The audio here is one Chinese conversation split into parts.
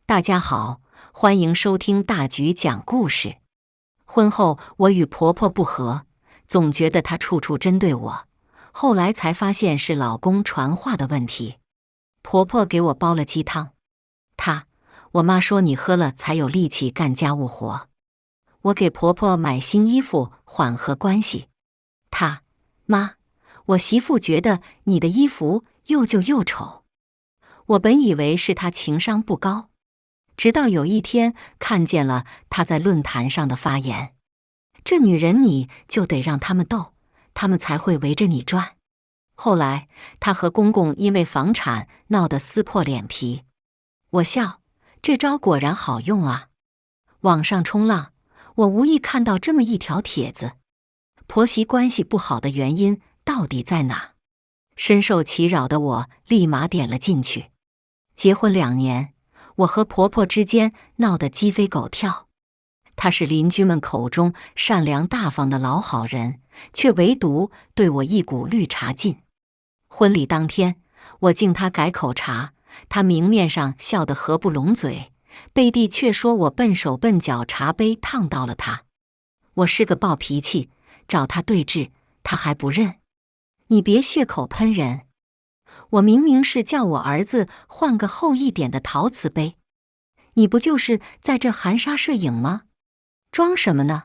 大家好，欢迎收听大菊讲故事。婚后我与婆婆不和，总觉得她处处针对我，后来才发现是老公传话的问题。婆婆给我煲了鸡汤，我妈说你喝了才有力气干家务活。我给婆婆买新衣服缓和关系，妈，我媳妇觉得你的衣服又旧又丑。我本以为是她情商不高，直到有一天看见了她在论坛上的发言，这女人你就得让他们斗，他们才会围着你转。后来她和公公因为房产闹得撕破脸皮，我笑，这招果然好用啊。网上冲浪，我无意看到这么一条帖子，婆媳关系不好的原因到底在哪？深受其扰的我立马点了进去。结婚2年，我和婆婆之间闹得鸡飞狗跳。她是邻居们口中善良大方的老好人，却唯独对我一股绿茶劲。婚礼当天，我敬她改口茶，她明面上笑得合不拢嘴，背地却说我笨手笨脚，茶杯烫到了她。我是个暴脾气，找她对峙，她还不认。你别血口喷人，我明明是叫我儿子换个厚一点的陶瓷杯，你不就是在这含沙射影吗？装什么呢？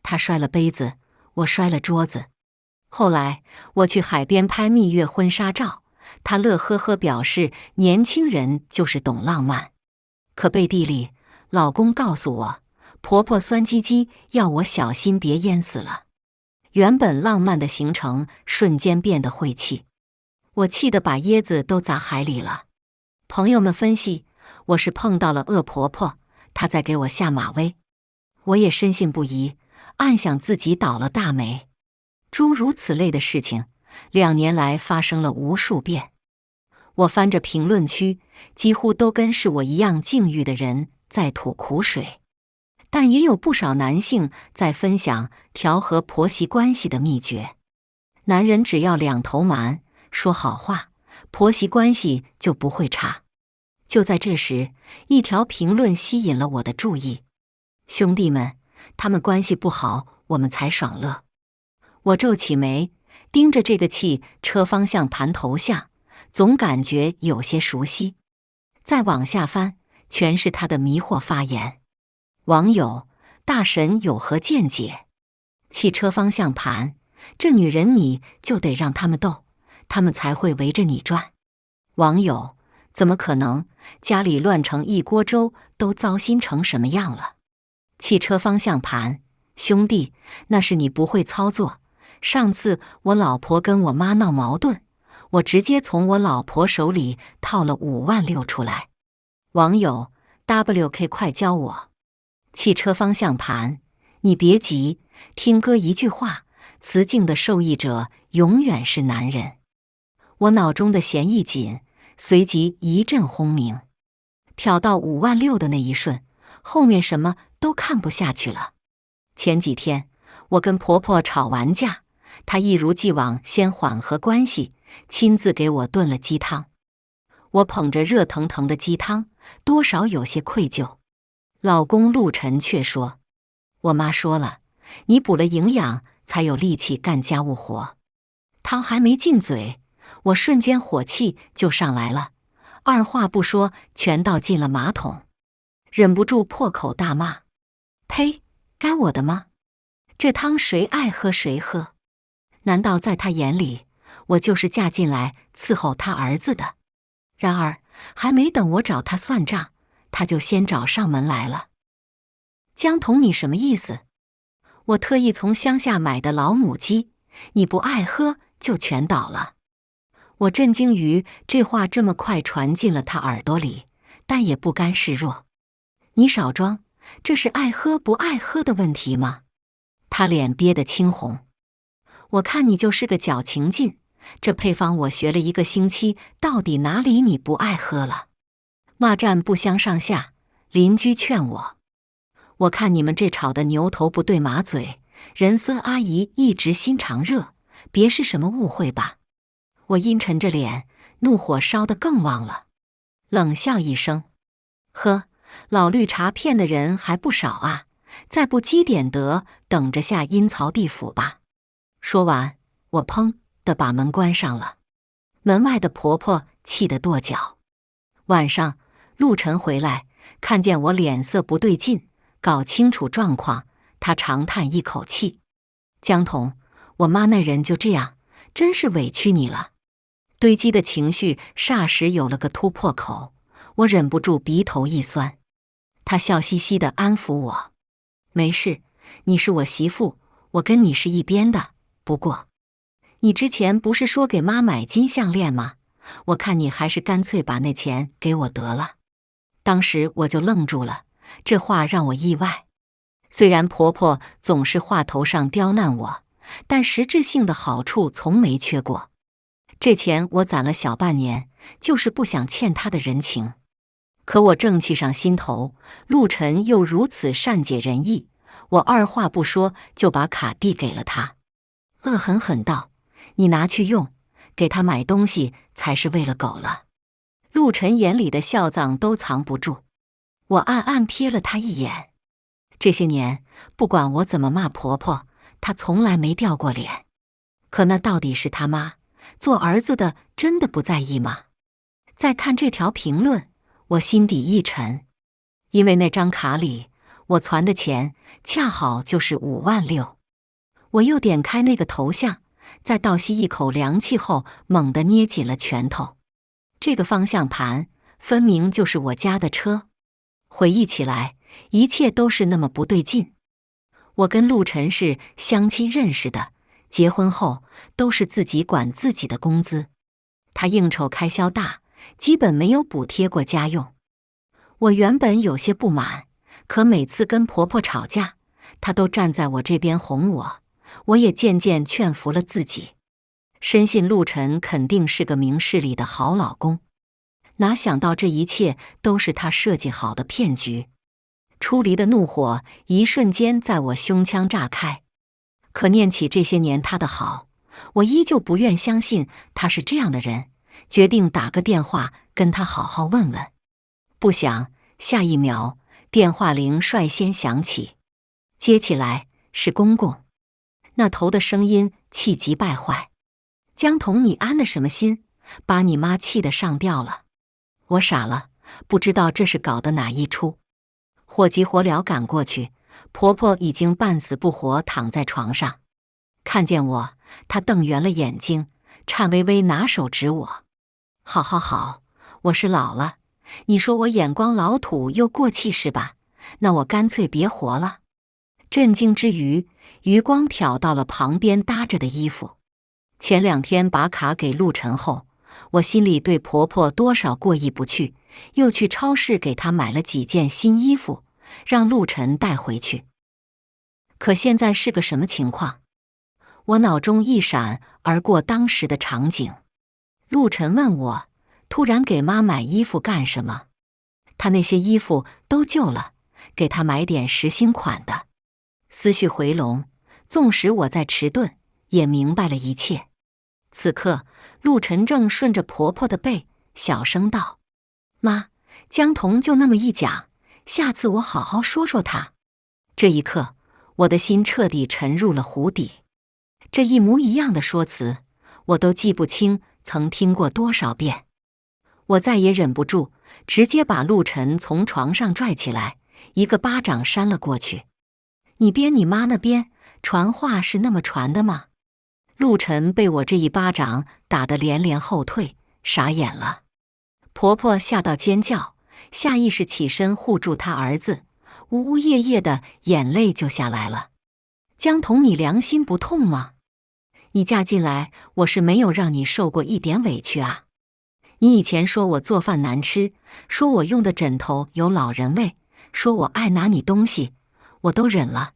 他摔了杯子，我摔了桌子。后来我去海边拍蜜月婚纱照，他乐呵呵表示年轻人就是懂浪漫。可背地里，老公告诉我，婆婆酸唧唧要我小心别淹死了。原本浪漫的行程瞬间变得晦气，我气得把椰子都砸海里了。朋友们分析，我是碰到了恶婆婆，她在给我下马威。我也深信不疑，暗想自己倒了大霉。诸如此类的事情，2年来发生了无数遍。我翻着评论区，几乎都跟是我一样境遇的人在吐苦水，但也有不少男性在分享调和婆媳关系的秘诀。男人只要两头蛮，说好话，婆媳关系就不会差。就在这时，一条评论吸引了我的注意。兄弟们，他们关系不好，我们才爽乐。我皱起眉，盯着这个汽车方向盘头像，总感觉有些熟悉。再往下翻，全是他的迷惑发言。网友：大神有何见解？汽车方向盘，这女人你就得让他们斗，他们才会围着你转。网友：怎么可能？家里乱成一锅粥，都糟心成什么样了？汽车方向盘，兄弟，那是你不会操作。上次我老婆跟我妈闹矛盾，我直接从我老婆手里套了5.6万出来。网友 WK 快教我。汽车方向盘，你别急，听哥一句话，雌竞的受益者永远是男人。我脑中的弦一紧，随即一阵轰鸣。瞟到5.6万的那一瞬，后面什么都看不下去了。前几天我跟婆婆吵完架，她一如既往先缓和关系，亲自给我炖了鸡汤。我捧着热腾腾的鸡汤，多少有些愧疚。老公陆晨却说，我妈说了，你补了营养才有力气干家务活。汤还没进嘴，我瞬间火气就上来了，二话不说全倒进了马桶，忍不住破口大骂。呸，该我的吗？这汤谁爱喝谁喝，难道在他眼里，我就是嫁进来伺候他儿子的？然而还没等我找他算账，他就先找上门来了。江童，你什么意思？我特意从乡下买的老母鸡，你不爱喝就全倒了。我震惊于这话这么快传进了他耳朵里，但也不甘示弱。你少装，这是爱喝不爱喝的问题吗？他脸憋得青红。我看你就是个矫情劲，这配方我学了1个星期，到底哪里你不爱喝了？骂战不相上下，邻居劝我看你们这吵得牛头不对马嘴，人孙阿姨一直心肠热，别是什么误会吧？我阴沉着脸，怒火烧得更旺了，冷笑一声。呵，老绿茶骗的人还不少啊，再不积点德，等着下阴曹地府吧。说完，我砰地把门关上了。门外的婆婆气得跺脚。晚上，陆晨回来，看见我脸色不对劲，搞清楚状况，他长叹一口气：“江童，我妈那人就这样，真是委屈你了。”堆积的情绪霎时有了个突破口，我忍不住鼻头一酸。他笑嘻嘻地安抚我：“没事，你是我媳妇，我跟你是一边的。不过，你之前不是说给妈买金项链吗？我看你还是干脆把那钱给我得了。”当时我就愣住了，这话让我意外。虽然婆婆总是话头上刁难我，但实质性的好处从没缺过。这钱我攒了小半年，就是不想欠她的人情。可我正气上心头，陆晨又如此善解人意，我二话不说就把卡递给了他，恶狠狠道：“你拿去用，给他买东西才是喂了狗了。”陆晨眼里的笑藏都藏不住，我暗暗瞥了他一眼。这些年，不管我怎么骂婆婆，她从来没掉过脸。可那到底是他妈，做儿子的真的不在意吗？再看这条评论，我心底一沉，因为那张卡里我存的钱恰好就是5.6万。我又点开那个头像，在倒吸一口凉气后，猛地捏紧了拳头。这个方向盘分明就是我家的车。回忆起来，一切都是那么不对劲。我跟陆晨是相亲认识的，结婚后都是自己管自己的工资。他应酬开销大，基本没有补贴过家用。我原本有些不满，可每次跟婆婆吵架，她都站在我这边哄我，我也渐渐劝服了自己，深信陆晨肯定是个明事理的好老公。哪想到这一切都是他设计好的骗局。出离的怒火一瞬间在我胸腔炸开。可念起这些年他的好，我依旧不愿相信他是这样的人，决定打个电话跟他好好问问。不想下一秒，电话铃率先响起，接起来是公公。那头的声音气急败坏：“江童，你安的什么心，把你妈气得上吊了？”我傻了，不知道这是搞的哪一出。火急火燎赶过去，婆婆已经半死不活躺在床上。看见我，她瞪圆了眼睛，颤巍巍拿手指我：“好好好，我是老了，你说我眼光老土又过气是吧？那我干脆别活了。”震惊之余，余光瞟到了旁边搭着的衣服。前2天把卡给陆晨后，我心里对婆婆多少过意不去，又去超市给她买了几件新衣服，让陆晨带回去。可现在是个什么情况？我脑中一闪而过当时的场景。陆晨问我，突然给妈买衣服干什么？她那些衣服都旧了，给她买点实新款的。思绪回笼，纵使我在迟钝，也明白了一切。此刻，陆晨正顺着婆婆的背，小声道：“妈，江童就那么一讲，下次我好好说说他。”这一刻，我的心彻底沉入了湖底。这一模一样的说辞，我都记不清曾听过多少遍。我再也忍不住，直接把陆晨从床上拽起来，一个巴掌扇了过去。“你编你妈那边传话是那么传的吗？”陆晨被我这一巴掌打得连连后退，傻眼了。婆婆吓到尖叫，下意识起身护住她儿子，呜呜咽咽的眼泪就下来了。“江童，你良心不痛吗？你嫁进来，我是没有让你受过一点委屈啊。你以前说我做饭难吃，说我用的枕头有老人味，说我爱拿你东西，我都忍了。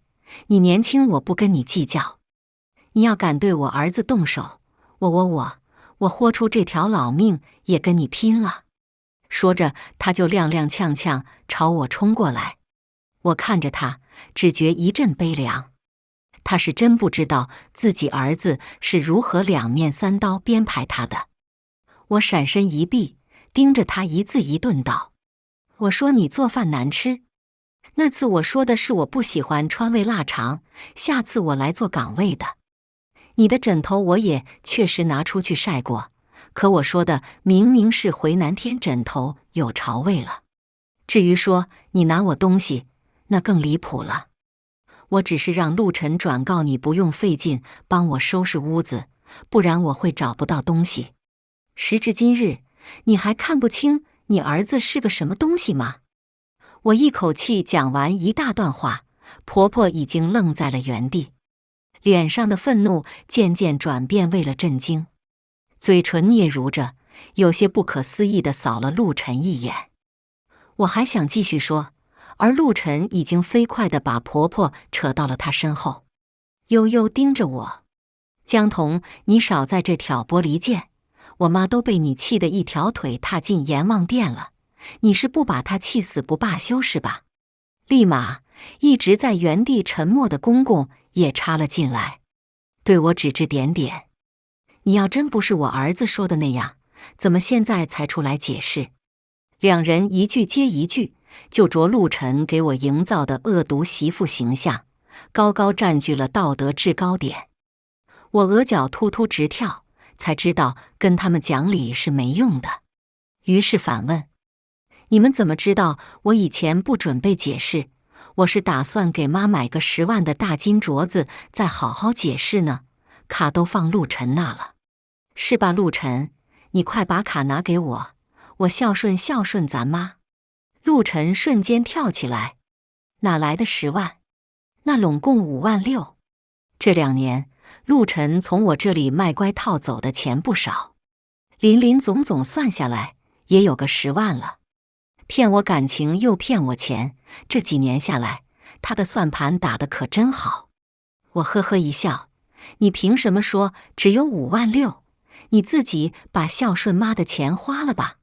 你年轻，我不跟你计较。你要敢对我儿子动手，我豁出这条老命也跟你拼了。”说着，他就踉踉跄跄朝我冲过来。我看着他，只觉一阵悲凉。他是真不知道自己儿子是如何两面三刀编排他的。我闪身一避，盯着他一字一顿道：“我说你做饭难吃。那次我说的是我不喜欢川味腊肠，下次我来做港味的。你的枕头我也确实拿出去晒过，可我说的明明是回南天枕头有潮味了。至于说你拿我东西，那更离谱了。我只是让陆晨转告你不用费劲帮我收拾屋子，不然我会找不到东西。时至今日，你还看不清你儿子是个什么东西吗？我一口气讲完一大段话，婆婆已经愣在了原地，脸上的愤怒渐渐转变为了震惊，嘴唇嗫嚅着，有些不可思议地扫了陆晨一眼。我还想继续说，而陆晨已经飞快地把婆婆扯到了她身后，悠悠盯着我。江童，你少在这挑拨离间，我妈都被你气得一条腿踏进阎王殿了，你是不把她气死不罢休是吧？立马，一直在原地沉默的公公也插了进来，对我指指点点。你要真不是我儿子说的那样，怎么现在才出来解释？两人一句接一句，就着陆晨给我营造的恶毒媳妇形象，高高占据了道德制高点。我额角突突直跳，才知道跟他们讲理是没用的，于是反问：你们怎么知道我以前不准备解释？我是打算给妈买个10万的大金镯子，再好好解释呢。卡都放陆晨那了，是吧？陆晨，你快把卡拿给我，我孝顺孝顺咱妈。陆晨瞬间跳起来，哪来的10万？那拢共5万6。这2年，陆晨从我这里卖乖套走的钱不少，林总总算下来也有个10万了。骗我感情又骗我钱，这几年下来，他的算盘打得可真好。我呵呵一笑，你凭什么说只有5万6？你自己把孝顺妈的钱花了吧。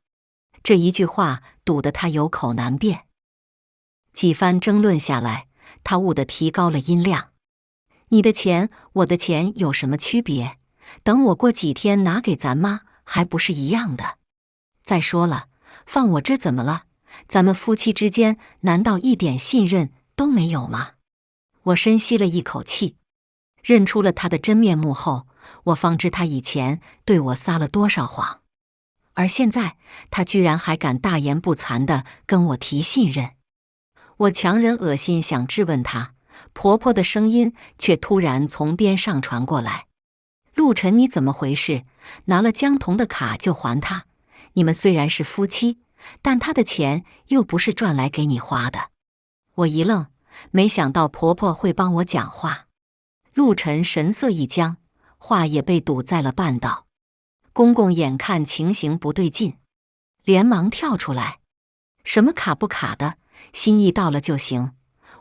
这一句话堵得他有口难辩。几番争论下来，他兀地提高了音量：你的钱我的钱有什么区别？等我过几天拿给咱妈，还不是一样的？再说了，放我这怎么了？咱们夫妻之间难道一点信任都没有吗？我深吸了一口气，认出了他的真面目后，我方知他以前对我撒了多少谎，而现在他居然还敢大言不惭地跟我提信任。我强忍恶心想质问他，婆婆的声音却突然从边上传过来：陆晨，你怎么回事？拿了江童的卡就还他，你们虽然是夫妻，但他的钱又不是赚来给你花的。我一愣，没想到婆婆会帮我讲话。陆晨神色一僵，话也被堵在了半道。公公眼看情形不对劲，连忙跳出来：什么卡不卡的，心意到了就行。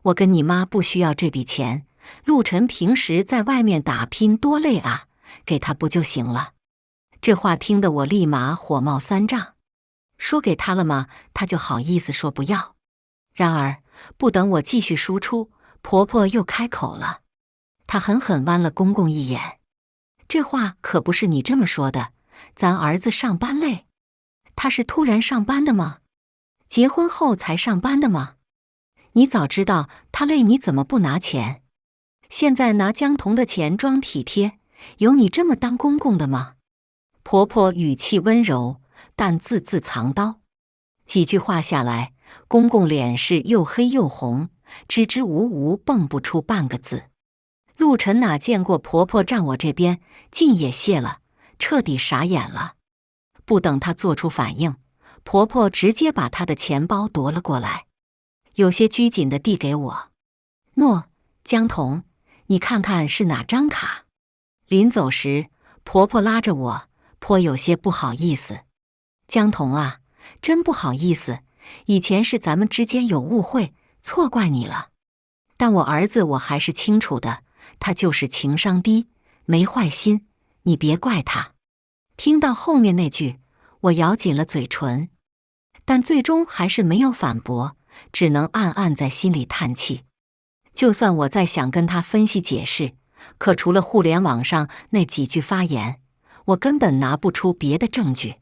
我跟你妈不需要这笔钱，陆晨平时在外面打拼多累啊，给他不就行了？这话听得我立马火冒三丈，说给他了吗？他就好意思说不要。然而不等我继续输出，婆婆又开口了，她狠狠剜了公公一眼：这话可不是你这么说的，咱儿子上班累。他是突然上班的吗？结婚后才上班的吗？你早知道他累，你怎么不拿钱？现在拿江童的钱装体贴，有你这么当公公的吗？婆婆语气温柔，但字字藏刀。几句话下来，公公脸是又黑又红，支支吾吾蹦不出半个字。陆晨哪见过婆婆站我这边，劲也泄了，彻底傻眼了。不等她做出反应，婆婆直接把她的钱包夺了过来，有些拘谨地递给我：喏，江童，你看看是哪张卡？临走时，婆婆拉着我，颇有些不好意思：江童啊，真不好意思，以前是咱们之间有误会，错怪你了。但我儿子我还是清楚的，他就是情商低，没坏心，你别怪他。听到后面那句，我咬紧了嘴唇，但最终还是没有反驳，只能暗暗在心里叹气。就算我再想跟他分析解释，可除了互联网上那几句发言，我根本拿不出别的证据。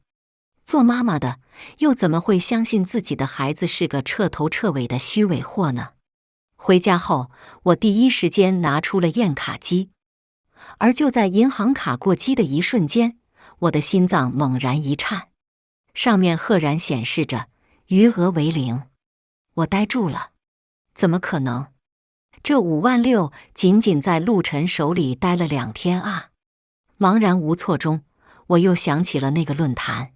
做妈妈的又怎么会相信自己的孩子是个彻头彻尾的虚伪货呢？回家后，我第一时间拿出了验卡机，而就在银行卡过机的一瞬间，我的心脏猛然一颤，上面赫然显示着余额为0。我呆住了，怎么可能？这56000仅仅在陆晨手里待了2天啊！茫然无措中，我又想起了那个论坛，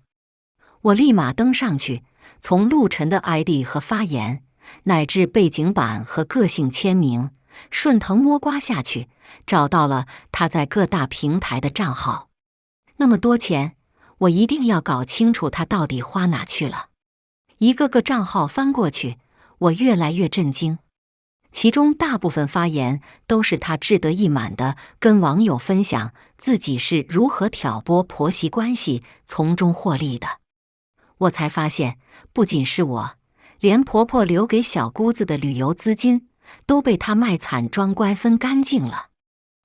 我立马登上去，从陆晨的 ID 和发言，乃至背景板和个性签名，顺藤摸瓜下去，找到了他在各大平台的账号。那么多钱，我一定要搞清楚他到底花哪去了。一个个账号翻过去，我越来越震惊。其中大部分发言都是他志得意满地跟网友分享自己是如何挑拨婆媳关系，从中获利的。我才发现，不仅是我，连婆婆留给小姑子的旅游资金都被她卖惨装乖分干净了。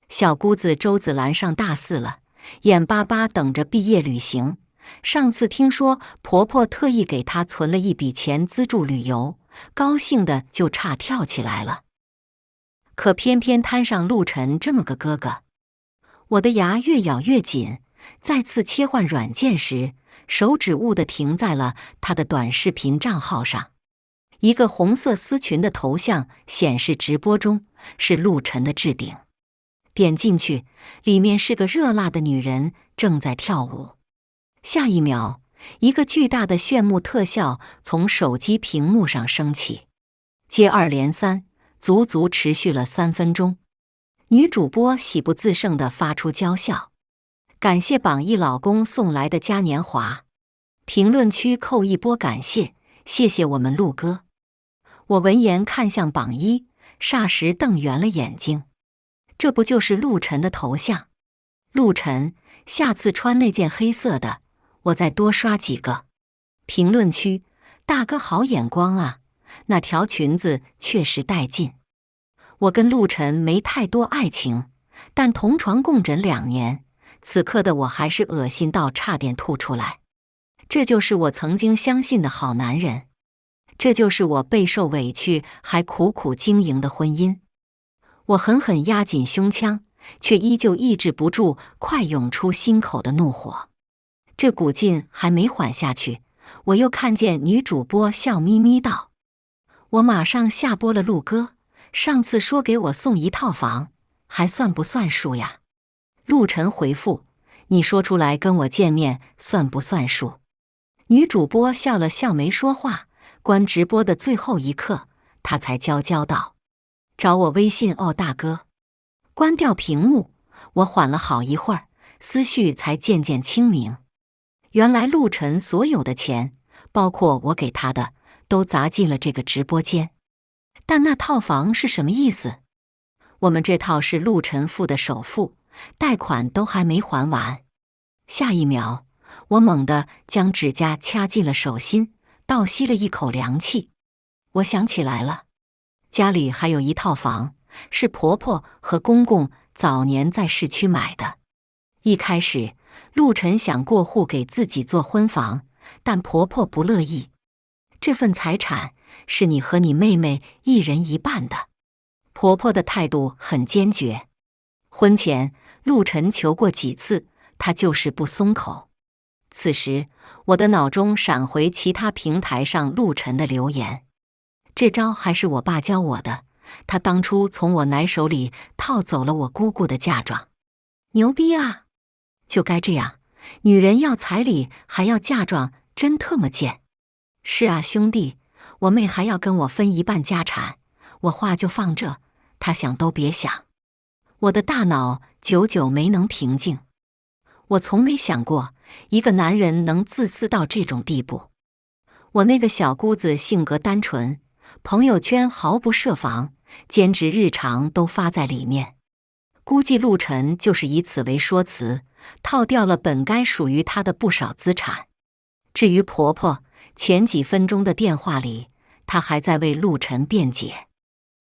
小姑子周子兰上大4了，眼巴巴等着毕业旅行。上次听说婆婆特意给她存了一笔钱资助旅游，高兴的就差跳起来了。可偏偏摊上陆晨这么个哥哥，我的牙越咬越紧。再次切换软件时，手指误地停在了他的短视频账号上，一个红色丝裙的头像显示直播中，是陆晨的置顶。点进去，里面是个热辣的女人正在跳舞。下一秒，一个巨大的炫目特效从手机屏幕上升起，接二连三，足足持续了3分钟。女主播喜不自胜地发出娇笑，感谢榜一老公送来的嘉年华。评论区扣一波感谢，谢谢我们陆哥。我闻言看向榜一，霎时瞪圆了眼睛。这不就是陆晨的头像？陆晨，下次穿那件黑色的，我再多刷几个。评论区，大哥好眼光啊，那条裙子确实带劲。我跟陆晨没太多爱情，但同床共枕2年，此刻的我还是恶心到差点吐出来。这就是我曾经相信的好男人，这就是我备受委屈还苦苦经营的婚姻。我狠狠压紧胸腔，却依旧抑制不住快涌出心口的怒火。这股劲还没缓下去，我又看见女主播笑眯眯道：“我马上下播了，陆哥，上次说给我送1套房，还算不算数呀？”陆晨回复：“你说出来跟我见面算不算数？”女主播笑了笑没说话，关直播的最后一刻，她才娇娇道：“找我微信哦，大哥。”关掉屏幕，我缓了好一会儿，思绪才渐渐清明。原来陆晨所有的钱，包括我给他的，都砸进了这个直播间。但那套房是什么意思？我们这套是陆晨付的首付，贷款都还没还完。下一秒，我猛地将指甲掐进了手心，倒吸了一口凉气。我想起来了，家里还有1套房，是婆婆和公公早年在市区买的。一开始，陆晨想过户给自己做婚房，但婆婆不乐意。这份财产是你和你妹妹一人一半的。婆婆的态度很坚决。婚前，陆晨求过几次，她就是不松口。此时，我的脑中闪回其他平台上陆晨的留言。这招还是我爸教我的，他当初从我奶手里套走了我姑姑的嫁妆。牛逼啊！就该这样，女人要彩礼还要嫁妆，真特么贱。是啊，兄弟，我妹还要跟我分1半家产，我话就放这，她想都别想。我的大脑久久没能平静。我从没想过一个男人能自私到这种地步。我那个小姑子性格单纯，朋友圈毫不设防，兼职日常都发在里面。估计陆晨就是以此为说辞，套掉了本该属于他的不少资产。至于婆婆，前几分钟的电话里，她还在为陆晨辩解，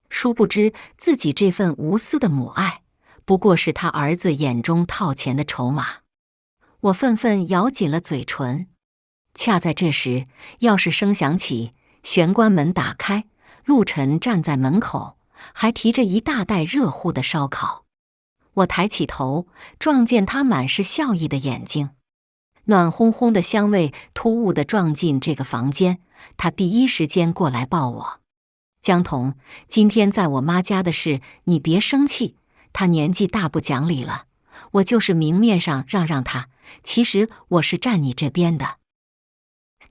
殊不知自己这份无私的母爱，不过是他儿子眼中套钱的筹码。我愤愤咬紧了嘴唇。恰在这时，钥匙声响起，玄关门打开，陆晨站在门口，还提着一大袋热乎的烧烤。我抬起头，撞见他满是笑意的眼睛。暖烘烘的香味突兀地撞进这个房间，他第一时间过来抱我。江童，今天在我妈家的事，你别生气，她年纪大不讲理了，我就是明面上让她，其实我是站你这边的。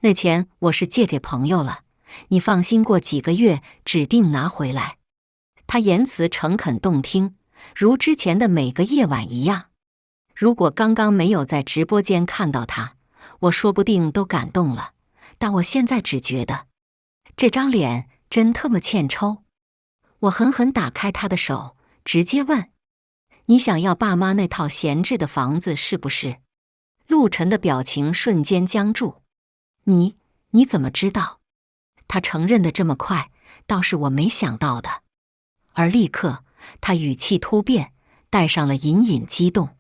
那钱我是借给朋友了，你放心，过几个月指定拿回来。他言辞诚恳动听，如之前的每个夜晚一样。如果刚刚没有在直播间看到他，我说不定都感动了，但我现在只觉得这张脸真特么欠抽。我狠狠打开他的手，直接问：你想要爸妈那套闲置的房子是不是？陆晨的表情瞬间僵住。你怎么知道？他承认的这么快，倒是我没想到的。而立刻，他语气突变，带上了隐隐激动。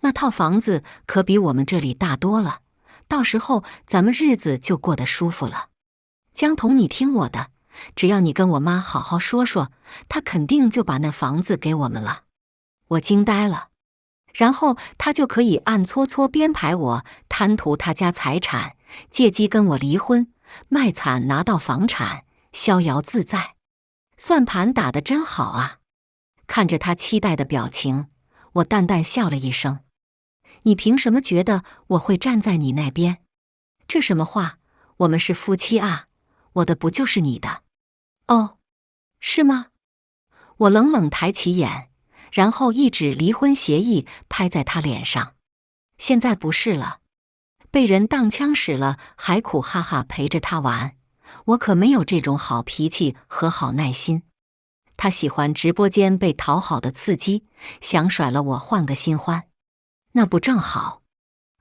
那套房子可比我们这里大多了，到时候咱们日子就过得舒服了。江童，你听我的，只要你跟我妈好好说说，她肯定就把那房子给我们了。我惊呆了。然后他就可以暗搓搓编排我贪图他家财产，借机跟我离婚，卖惨拿到房产，逍遥自在。算盘打得真好啊！看着他期待的表情，我淡淡笑了一声。你凭什么觉得我会站在你那边？这什么话？我们是夫妻啊，我的不就是你的？哦，是吗？我冷冷抬起眼，然后一纸离婚协议拍在他脸上。现在不是了，被人当枪使了，还苦哈哈陪着他玩，我可没有这种好脾气和好耐心。他喜欢直播间被讨好的刺激，想甩了我换个新欢，那不正好？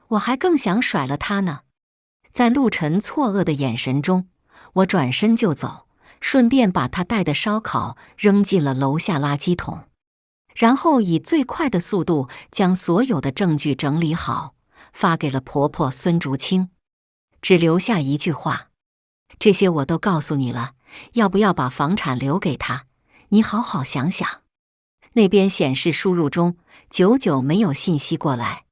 我还更想甩了他呢。在陆晨错愕的眼神中，我转身就走，顺便把他带的烧烤扔进了楼下垃圾桶。然后以最快的速度将所有的证据整理好，发给了婆婆孙竹清，只留下一句话：这些我都告诉你了，要不要把房产留给他？你好好想想。那边显示输入中，久久没有信息过来。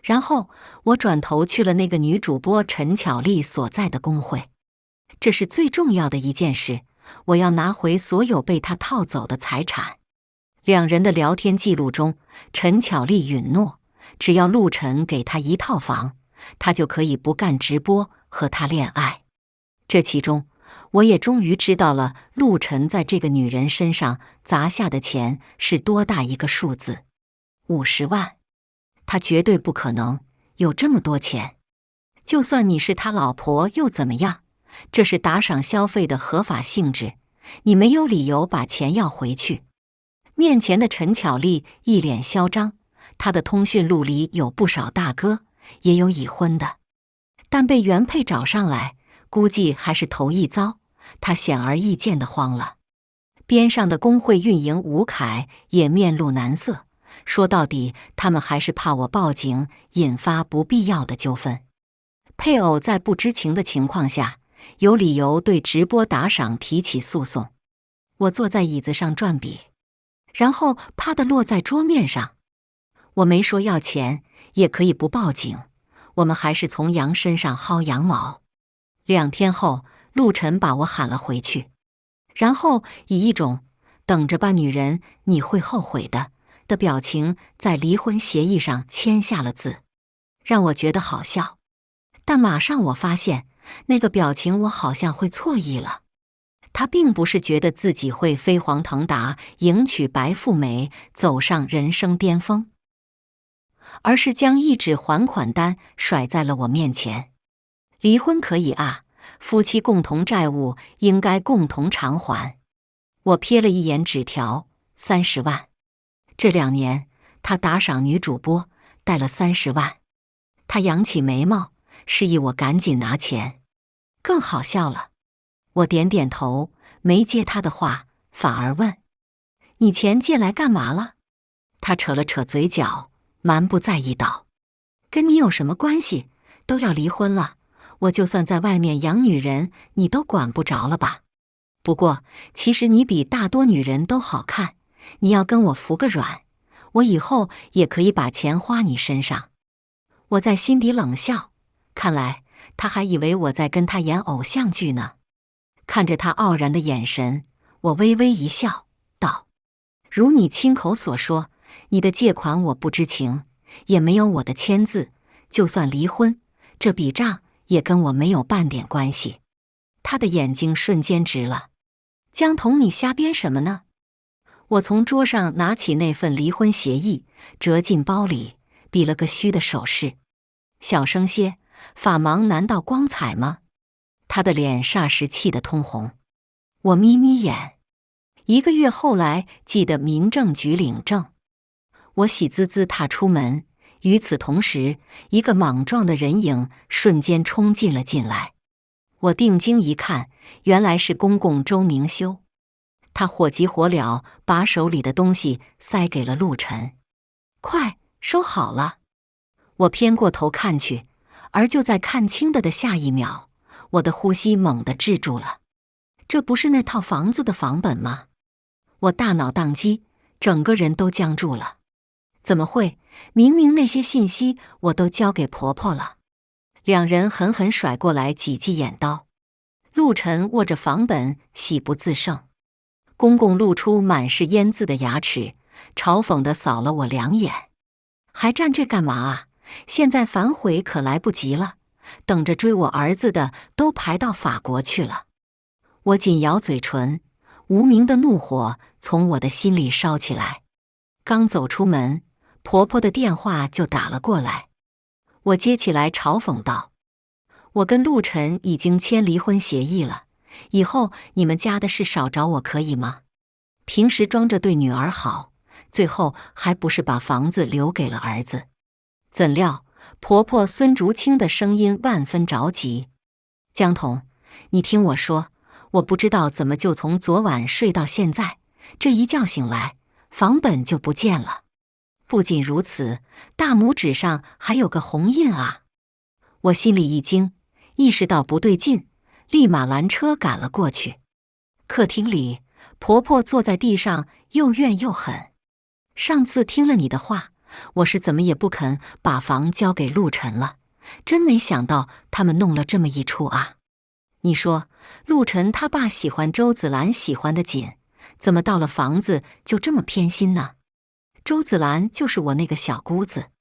然后我转头去了那个女主播陈巧丽所在的工会。这是最重要的一件事，我要拿回所有被她套走的财产。两人的聊天记录中，陈巧丽允诺，只要陆晨给她一套房，她就可以不干直播和他恋爱。这其中，我也终于知道了陆晨在这个女人身上砸下的钱是多大一个数字，50万。他绝对不可能有这么多钱。就算你是他老婆又怎么样？这是打赏消费的合法性质，你没有理由把钱要回去。面前的陈巧丽一脸嚣张，她的通讯录里有不少大哥，也有已婚的，但被原配找上来，估计还是头一遭，她显而易见的慌了。边上的工会运营吴凯也面露难色，说到底他们还是怕我报警引发不必要的纠纷。配偶在不知情的情况下，有理由对直播打赏提起诉讼。我坐在椅子上转笔，然后啪地落在桌面上。我没说要钱，也可以不报警，我们还是从羊身上薅羊毛。2天后，陆晨把我喊了回去，然后以一种等着吧女人你会后悔的表情在离婚协议上签下了字，让我觉得好笑。但马上我发现，那个表情我好像会错意了。他并不是觉得自己会飞黄腾达，迎娶白富美，走上人生巅峰，而是将一纸还款单甩在了我面前。离婚可以啊，夫妻共同债务应该共同偿还。我瞥了一眼纸条，30万。这2年，他打赏女主播带了30万。他扬起眉毛，示意我赶紧拿钱。更好笑了，我点点头，没接他的话，反而问：你钱借来干嘛了？他扯了扯嘴角，蛮不在意道：跟你有什么关系？都要离婚了，我就算在外面养女人，你都管不着了吧？不过，其实你比大多女人都好看，你要跟我服个软，我以后也可以把钱花你身上。”我在心底冷笑，看来他还以为我在跟他演偶像剧呢。看着他傲然的眼神，我微微一笑，道：“如你亲口所说，你的借款我不知情，也没有我的签字，就算离婚，这笔账也跟我没有半点关系。”他的眼睛瞬间直了。“江童，你瞎编什么呢？”我从桌上拿起那份离婚协议，折进包里，比了个虚的手势。“小声些，法盲难道光彩吗？”他的脸霎时气得通红。我眯眯眼。1个月后来，记得民政局领证。我喜滋滋踏出门，与此同时，一个莽撞的人影瞬间冲进了进来。我定睛一看，原来是公公周明修。他火急火燎把手里的东西塞给了陆晨。“快收好了！”我偏过头看去，而就在看清的下一秒，我的呼吸猛地滞住了。这不是那套房子的房本吗？我大脑宕机，整个人都僵住了。怎么会？明明那些信息我都交给婆婆了。2人狠狠甩过来几记眼刀。陆晨握着房本，喜不自胜。公公露出满是烟渍的牙齿，嘲讽地扫了我2眼。“还站这干嘛啊？现在反悔可来不及了，等着追我儿子的都排到法国去了。”我紧咬嘴唇，无名的怒火从我的心里烧起来。刚走出门，婆婆的电话就打了过来。我接起来嘲讽道：“我跟陆晨已经签离婚协议了，以后你们家的事少找我可以吗？平时装着对女儿好，最后还不是把房子留给了儿子？”怎料婆婆孙竹清的声音万分着急：“江童，你听我说，我不知道怎么就从昨晚睡到现在，这一觉醒来，房本就不见了。不仅如此，大拇指上还有个红印啊！”我心里一惊，意识到不对劲，立马拦车赶了过去。客厅里，婆婆坐在地上，又怨又狠：“上次听了你的话，我是怎么也不肯把房交给陆晨了，真没想到他们弄了这么一出啊！你说，陆晨他爸喜欢周子兰喜欢得紧，怎么到了房子就这么偏心呢？周子兰就是我那个小姑子。”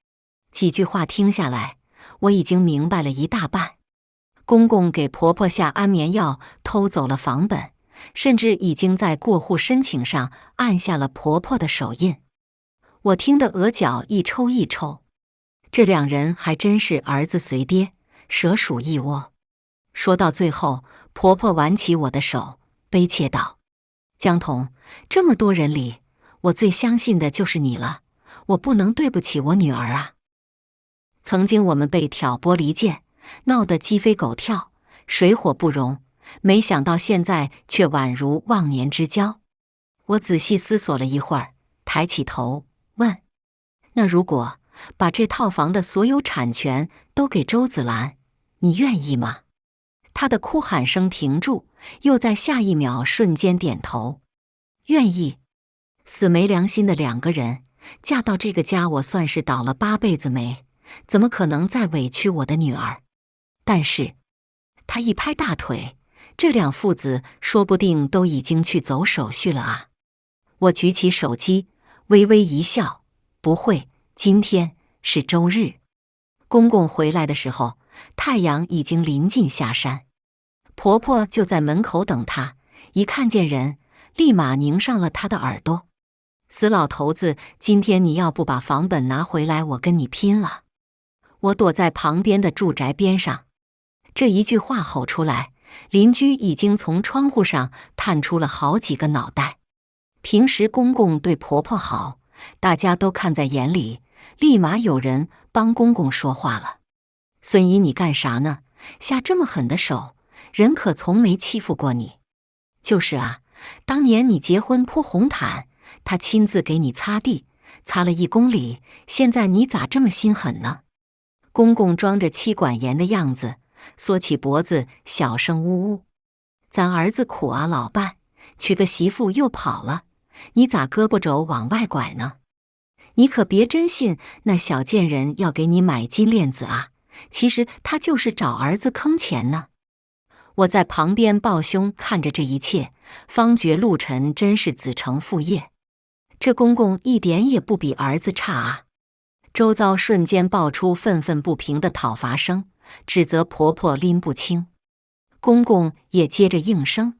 几句话听下来，我已经明白了一大半。公公给婆婆下安眠药，偷走了房本，甚至已经在过户申请上按下了婆婆的手印。我听得额角一抽一抽。这2人还真是儿子随爹，蛇鼠一窝。说到最后，婆婆挽起我的手，悲切道：“江童，这么多人里，我最相信的就是你了，我不能对不起我女儿啊。曾经我们被挑拨离间，闹得鸡飞狗跳，水火不容，没想到现在却宛如忘年之交。”我仔细思索了一会儿，抬起头问：“那如果把这套房的所有产权都给周子兰，你愿意吗？”她的哭喊声停住，又在下一秒瞬间点头：“愿意。”死没良心的2个人，嫁到这个家，我算是倒了8辈子霉，怎么可能再委屈我的女儿？但是，他一拍大腿，这2父子说不定都已经去走手续了啊！我举起手机，微微一笑：“不会，今天是周日。”公公回来的时候，太阳已经临近下山。婆婆就在门口等他，一看见人，立马拧上了他的耳朵：“死老头子，今天你要不把房本拿回来，我跟你拼了！”我躲在旁边的住宅边上，这一句话吼出来，邻居已经从窗户上探出了好几个脑袋。平时公公对婆婆好，大家都看在眼里，立马有人帮公公说话了：“孙姨，你干啥呢？下这么狠的手，人可从没欺负过你。”“就是啊，当年你结婚铺红毯，他亲自给你擦地，擦了1公里，现在你咋这么心狠呢？”公公装着妻管严的样子，缩起脖子，小声呜呜：咱儿子苦啊，老伴，娶个媳妇又跑了，你咋胳膊肘往外拐呢？你可别真信那小贱人要给你买金链子啊，其实他就是找儿子坑钱呢。我在旁边抱胸看着这一切，方觉陆晨真是子承父业，这公公一点也不比儿子差啊。周遭瞬间爆出愤愤不平的讨伐声，指责婆婆拎不清。公公也接着应声：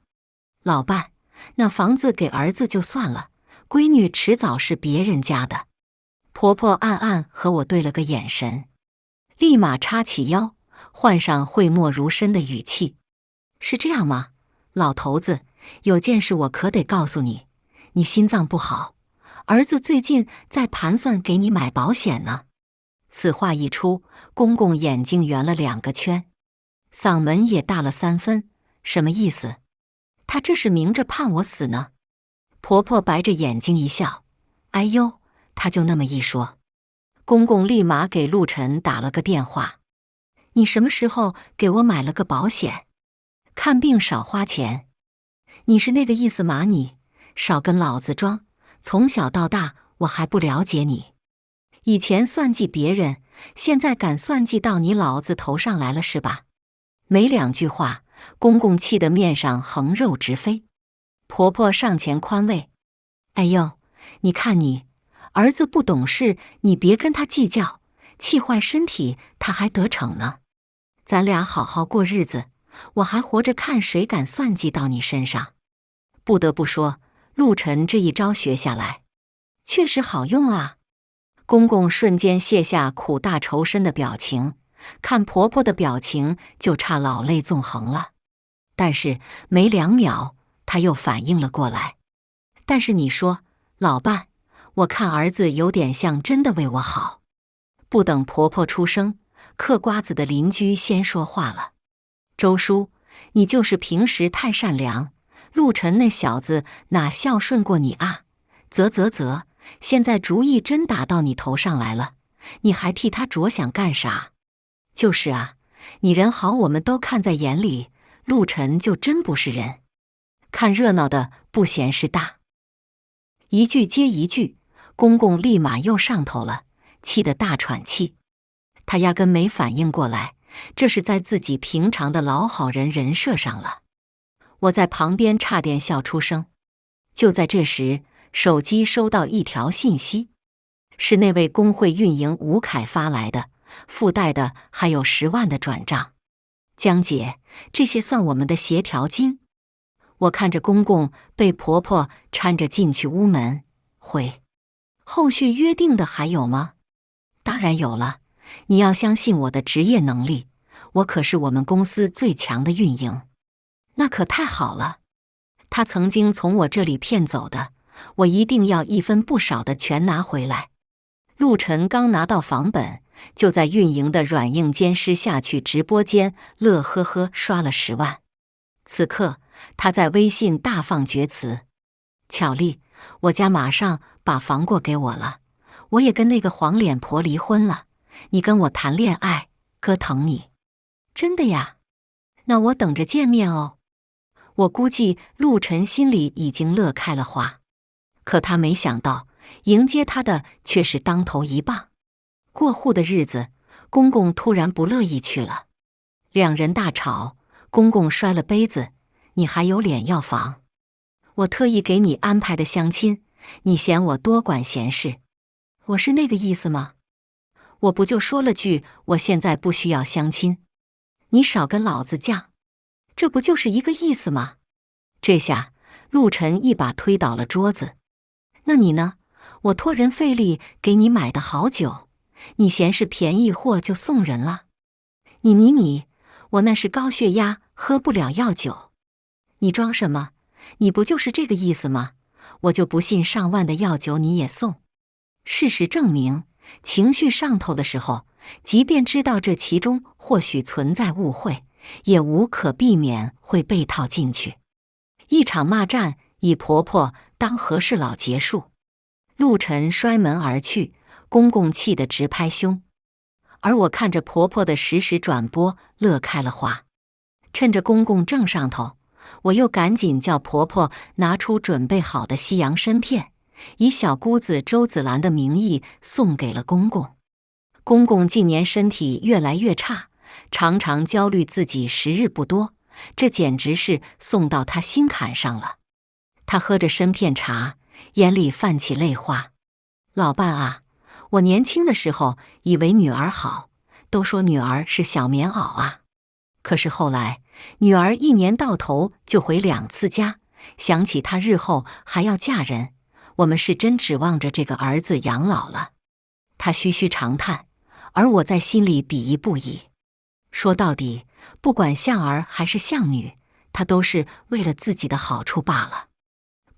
老伴，那房子给儿子就算了，闺女迟早是别人家的。婆婆暗暗和我对了个眼神，立马叉起腰，换上讳莫如深的语气：是这样吗？老头子，有件事我可得告诉你，你心脏不好，儿子最近在盘算给你买保险呢。此话一出，公公眼睛圆了2个圈，嗓门也大了3分。什么意思？他这是明着盼我死呢？婆婆白着眼睛一笑：哎呦，他就那么一说。公公立马给陆晨打了个电话：你什么时候给我买了个保险？看病少花钱。你是那个意思吗？你少跟老子装，从小到大我还不了解你。以前算计别人，现在敢算计到你老子头上来了是吧？没2句话，公公气得面上横肉直飞。婆婆上前宽慰：哎呦，你看你儿子不懂事，你别跟他计较，气坏身体他还得逞呢。咱俩好好过日子，我还活着看谁敢算计到你身上。不得不说，陆晨这一招学下来确实好用啊。公公瞬间卸下苦大仇深的表情，看婆婆的表情就差老泪纵横了。但是没2秒，他又反应了过来。但是你说，老伴，我看儿子有点像真的为我好。不等婆婆出声，嗑瓜子的邻居先说话了：周叔，你就是平时太善良，陆晨那小子哪孝顺过你啊？啧，现在主意真打到你头上来了，你还替他着想干啥？就是啊，你人好我们都看在眼里，陆晨就真不是人。看热闹的不嫌事大。一句接一句，公公立马又上头了，气得大喘气。他压根没反应过来，这是在自己平常的老好人人设上了。我在旁边差点笑出声。就在这时，手机收到一条信息，是那位工会运营吴凯发来的，附带的还有10万的转账。江姐，这些算我们的协调金。我看着公公被婆婆搀着进去屋门，后续约定的还有吗？当然有了，你要相信我的职业能力，我可是我们公司最强的运营。那可太好了，他曾经从我这里骗走的，我一定要1分不少的全拿回来。陆晨刚拿到房本，就在运营的软硬兼施下去直播间乐呵呵刷了10万。此刻他在微信大放厥词：巧丽，我家马上把房过给我了，我也跟那个黄脸婆离婚了，你跟我谈恋爱，哥疼你。真的呀？那我等着见面哦。我估计陆晨心里已经乐开了花，可他没想到迎接他的却是当头一棒。过户的日子，公公突然不乐意去了，2人大吵，公公摔了杯子：你还有脸要房？我特意给你安排的相亲，你嫌我多管闲事？我是那个意思吗？我不就说了句我现在不需要相亲，你少跟老子犟，这不就是一个意思吗？这下陆晨一把推倒了桌子：那你呢？我托人费力给你买的好酒，你嫌是便宜货就送人了？你，我那是高血压，喝不了药酒。你装什么？你不就是这个意思吗？我就不信上万的药酒你也送。事实证明，情绪上头的时候，即便知道这其中或许存在误会，也无可避免会被套进去。一场骂战以婆婆当和事佬结束。陆晨摔门而去，公公气得直拍胸。而我看着婆婆的实时转播，乐开了花。趁着公公正上头，我又赶紧叫婆婆拿出准备好的西洋参片，以小姑子周子兰的名义送给了公公。公公近年身体越来越差，常常焦虑自己时日不多，这简直是送到他心坎上了。他喝着参片茶，眼里泛起泪花。老伴啊，我年轻的时候以为女儿好，都说女儿是小棉袄啊。可是后来，女儿一年到头就回2次家，想起她日后还要嫁人，我们是真指望着这个儿子养老了。他吁吁长叹，而我在心里鄙夷不已。说到底，不管像儿还是像女，她都是为了自己的好处罢了。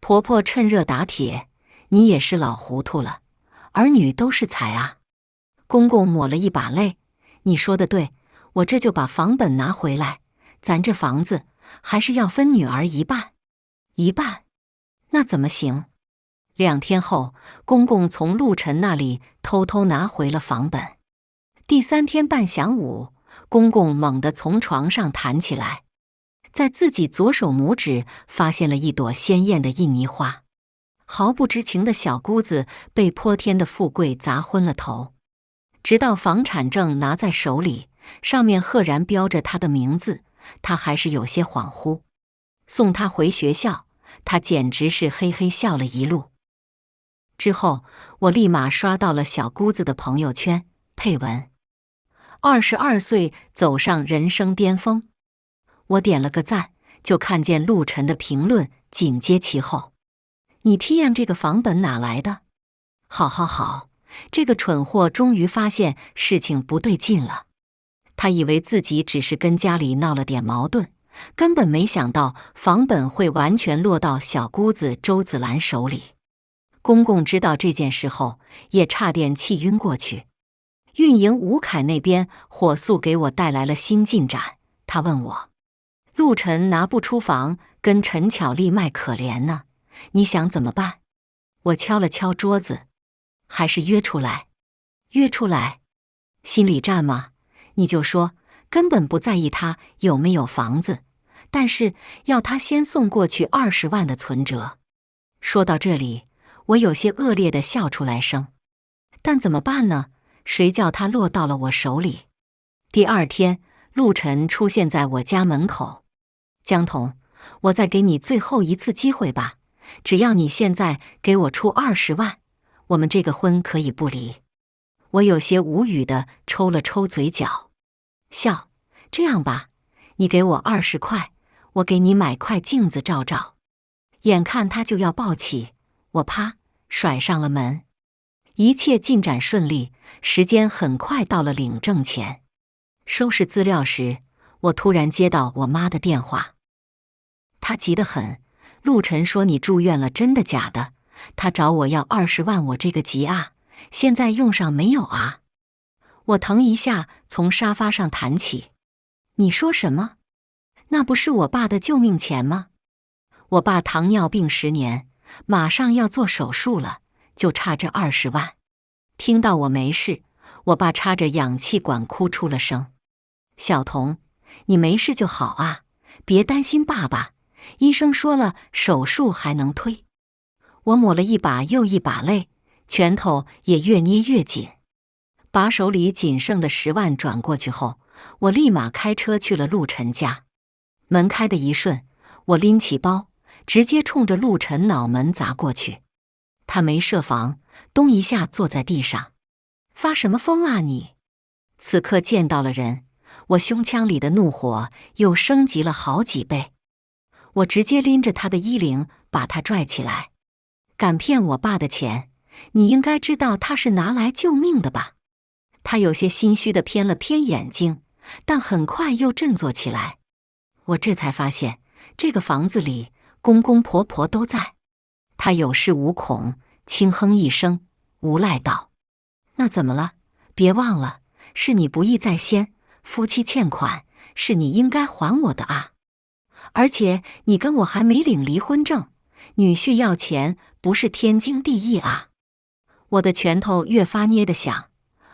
婆婆趁热打铁，你也是老糊涂了，儿女都是财啊。公公抹了一把泪，你说的对，我这就把房本拿回来，咱这房子还是要分女儿一半。一半？那怎么行？2天后，公公从陆晨那里偷偷拿回了房本。第3天半晌午，公公猛地从床上弹起来，在自己左手拇指发现了一朵鲜艳的印泥花。毫不知情的小姑子被泼天的富贵砸昏了头。直到房产证拿在手里，上面赫然标着她的名字，她还是有些恍惚。送她回学校，她简直是嘿嘿笑了一路。之后，我立马刷到了小姑子的朋友圈，配文：22岁走上人生巅峰。我点了个赞，就看见陆晨的评论紧接其后：你 TM 这个房本哪来的？好，这个蠢货终于发现事情不对劲了。他以为自己只是跟家里闹了点矛盾，根本没想到房本会完全落到小姑子周子兰手里。公公知道这件事后，也差点气晕过去。运营吴凯那边火速给我带来了新进展，他问我：陆晨拿不出房，跟陈巧丽卖可怜呢，你想怎么办？我敲了敲桌子：还是约出来。约出来？心理战吗？你就说根本不在意他有没有房子，但是要他先送过去20万的存折。说到这里，我有些恶劣地笑出来声。但怎么办呢？谁叫他落到了我手里？第2天，陆晨出现在我家门口。江童，我再给你最后一次机会吧，只要你现在给我出20万，我们这个婚可以不离。我有些无语地抽了抽嘴角，笑，这样吧，你给我20块，我给你买块镜子照照。眼看他就要抱起，我啪甩上了门。一切进展顺利，时间很快到了领证前。收拾资料时，我突然接到我妈的电话。她急得很，陆晨说你住院了，真的假的？他找我要20万，我这个急啊，现在用上没有啊？我腾一下从沙发上弹起。你说什么？那不是我爸的救命钱吗？我爸糖尿病10年，马上要做手术了，就差这20万。听到我没事，我爸插着氧气管哭出了声。小童，你没事就好啊，别担心爸爸，医生说了手术还能推。我抹了一把又一把泪，拳头也越捏越紧。把手里仅剩的10万转过去后，我立马开车去了陆晨家。门开的一瞬，我拎起包，直接冲着陆晨脑门砸过去。他没设防，咚一下坐在地上。发什么疯啊你！此刻见到了人，我胸腔里的怒火又升级了好几倍。我直接拎着他的衣领，把他拽起来。敢骗我爸的钱，你应该知道他是拿来救命的吧？他有些心虚地偏了偏眼睛，但很快又振作起来。我这才发现，这个房子里公公婆婆都在。他有恃无恐，轻哼一声，无赖道：那怎么了？别忘了，是你不义在先，夫妻欠款是你应该还我的啊！而且你跟我还没领离婚证，女婿要钱不是天经地义啊！我的拳头越发捏得响，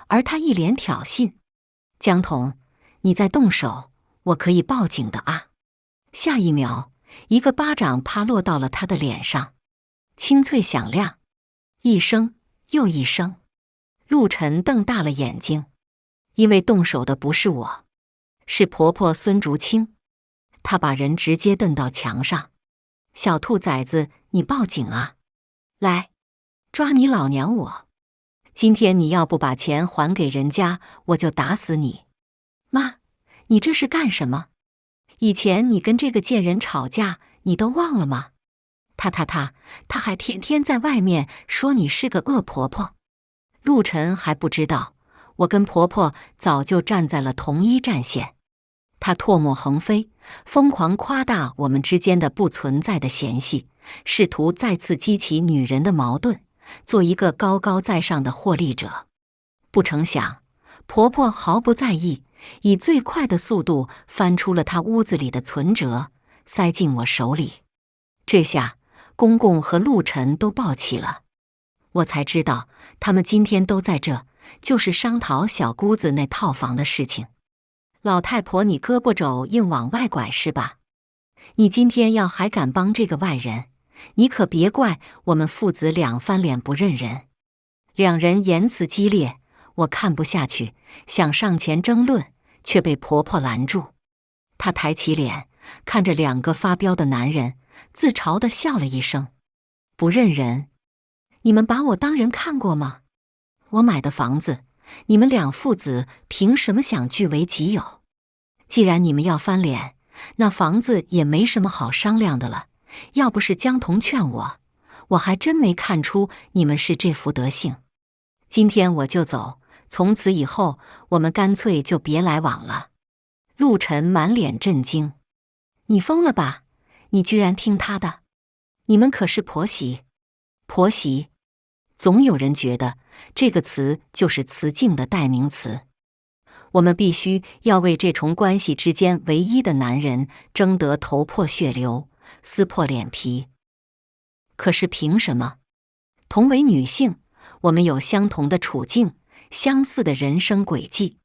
而他一脸挑衅：江童，你再动手，我可以报警的啊！下一秒，一个巴掌啪落到了他的脸上，清脆响亮，一声又一声。陆晨瞪大了眼睛，因为动手的不是我，是婆婆孙竹清。她把人直接瞪到墙上。小兔崽子，你报警啊！来，抓你老娘我！今天你要不把钱还给人家，我就打死你！妈，你这是干什么？以前你跟这个贱人吵架，你都忘了吗？她还天天在外面说你是个恶婆婆。陆晨还不知道，我跟婆婆早就站在了同一战线。她唾沫横飞，疯狂夸大我们之间的不存在的嫌隙，试图再次激起女人的矛盾，做一个高高在上的获利者。不成想，婆婆毫不在意，以最快的速度翻出了她屋子里的存折，塞进我手里。这下，公公和陆晨都抱起了。我才知道，他们今天都在这，就是商讨小姑子那套房的事情。老太婆，你胳膊肘硬往外拐是吧？你今天要还敢帮这个外人，你可别怪我们父子俩翻脸不认人。两人言辞激烈，我看不下去，想上前争论，却被婆婆拦住。她抬起脸，看着两个发飙的男人，自嘲地笑了一声：“不认人？你们把我当人看过吗？我买的房子，你们两父子凭什么想据为己有？既然你们要翻脸，那房子也没什么好商量的了。要不是江童劝我，我还真没看出你们是这副德行。今天我就走，从此以后我们干脆就别来往了。”陆晨满脸震惊：“你疯了吧？你居然听他的？你们可是婆媳。”婆媳，总有人觉得这个词就是雌竞的代名词。我们必须要为这重关系之间唯一的男人争得头破血流，撕破脸皮。可是凭什么？同为女性，我们有相同的处境，相似的人生轨迹。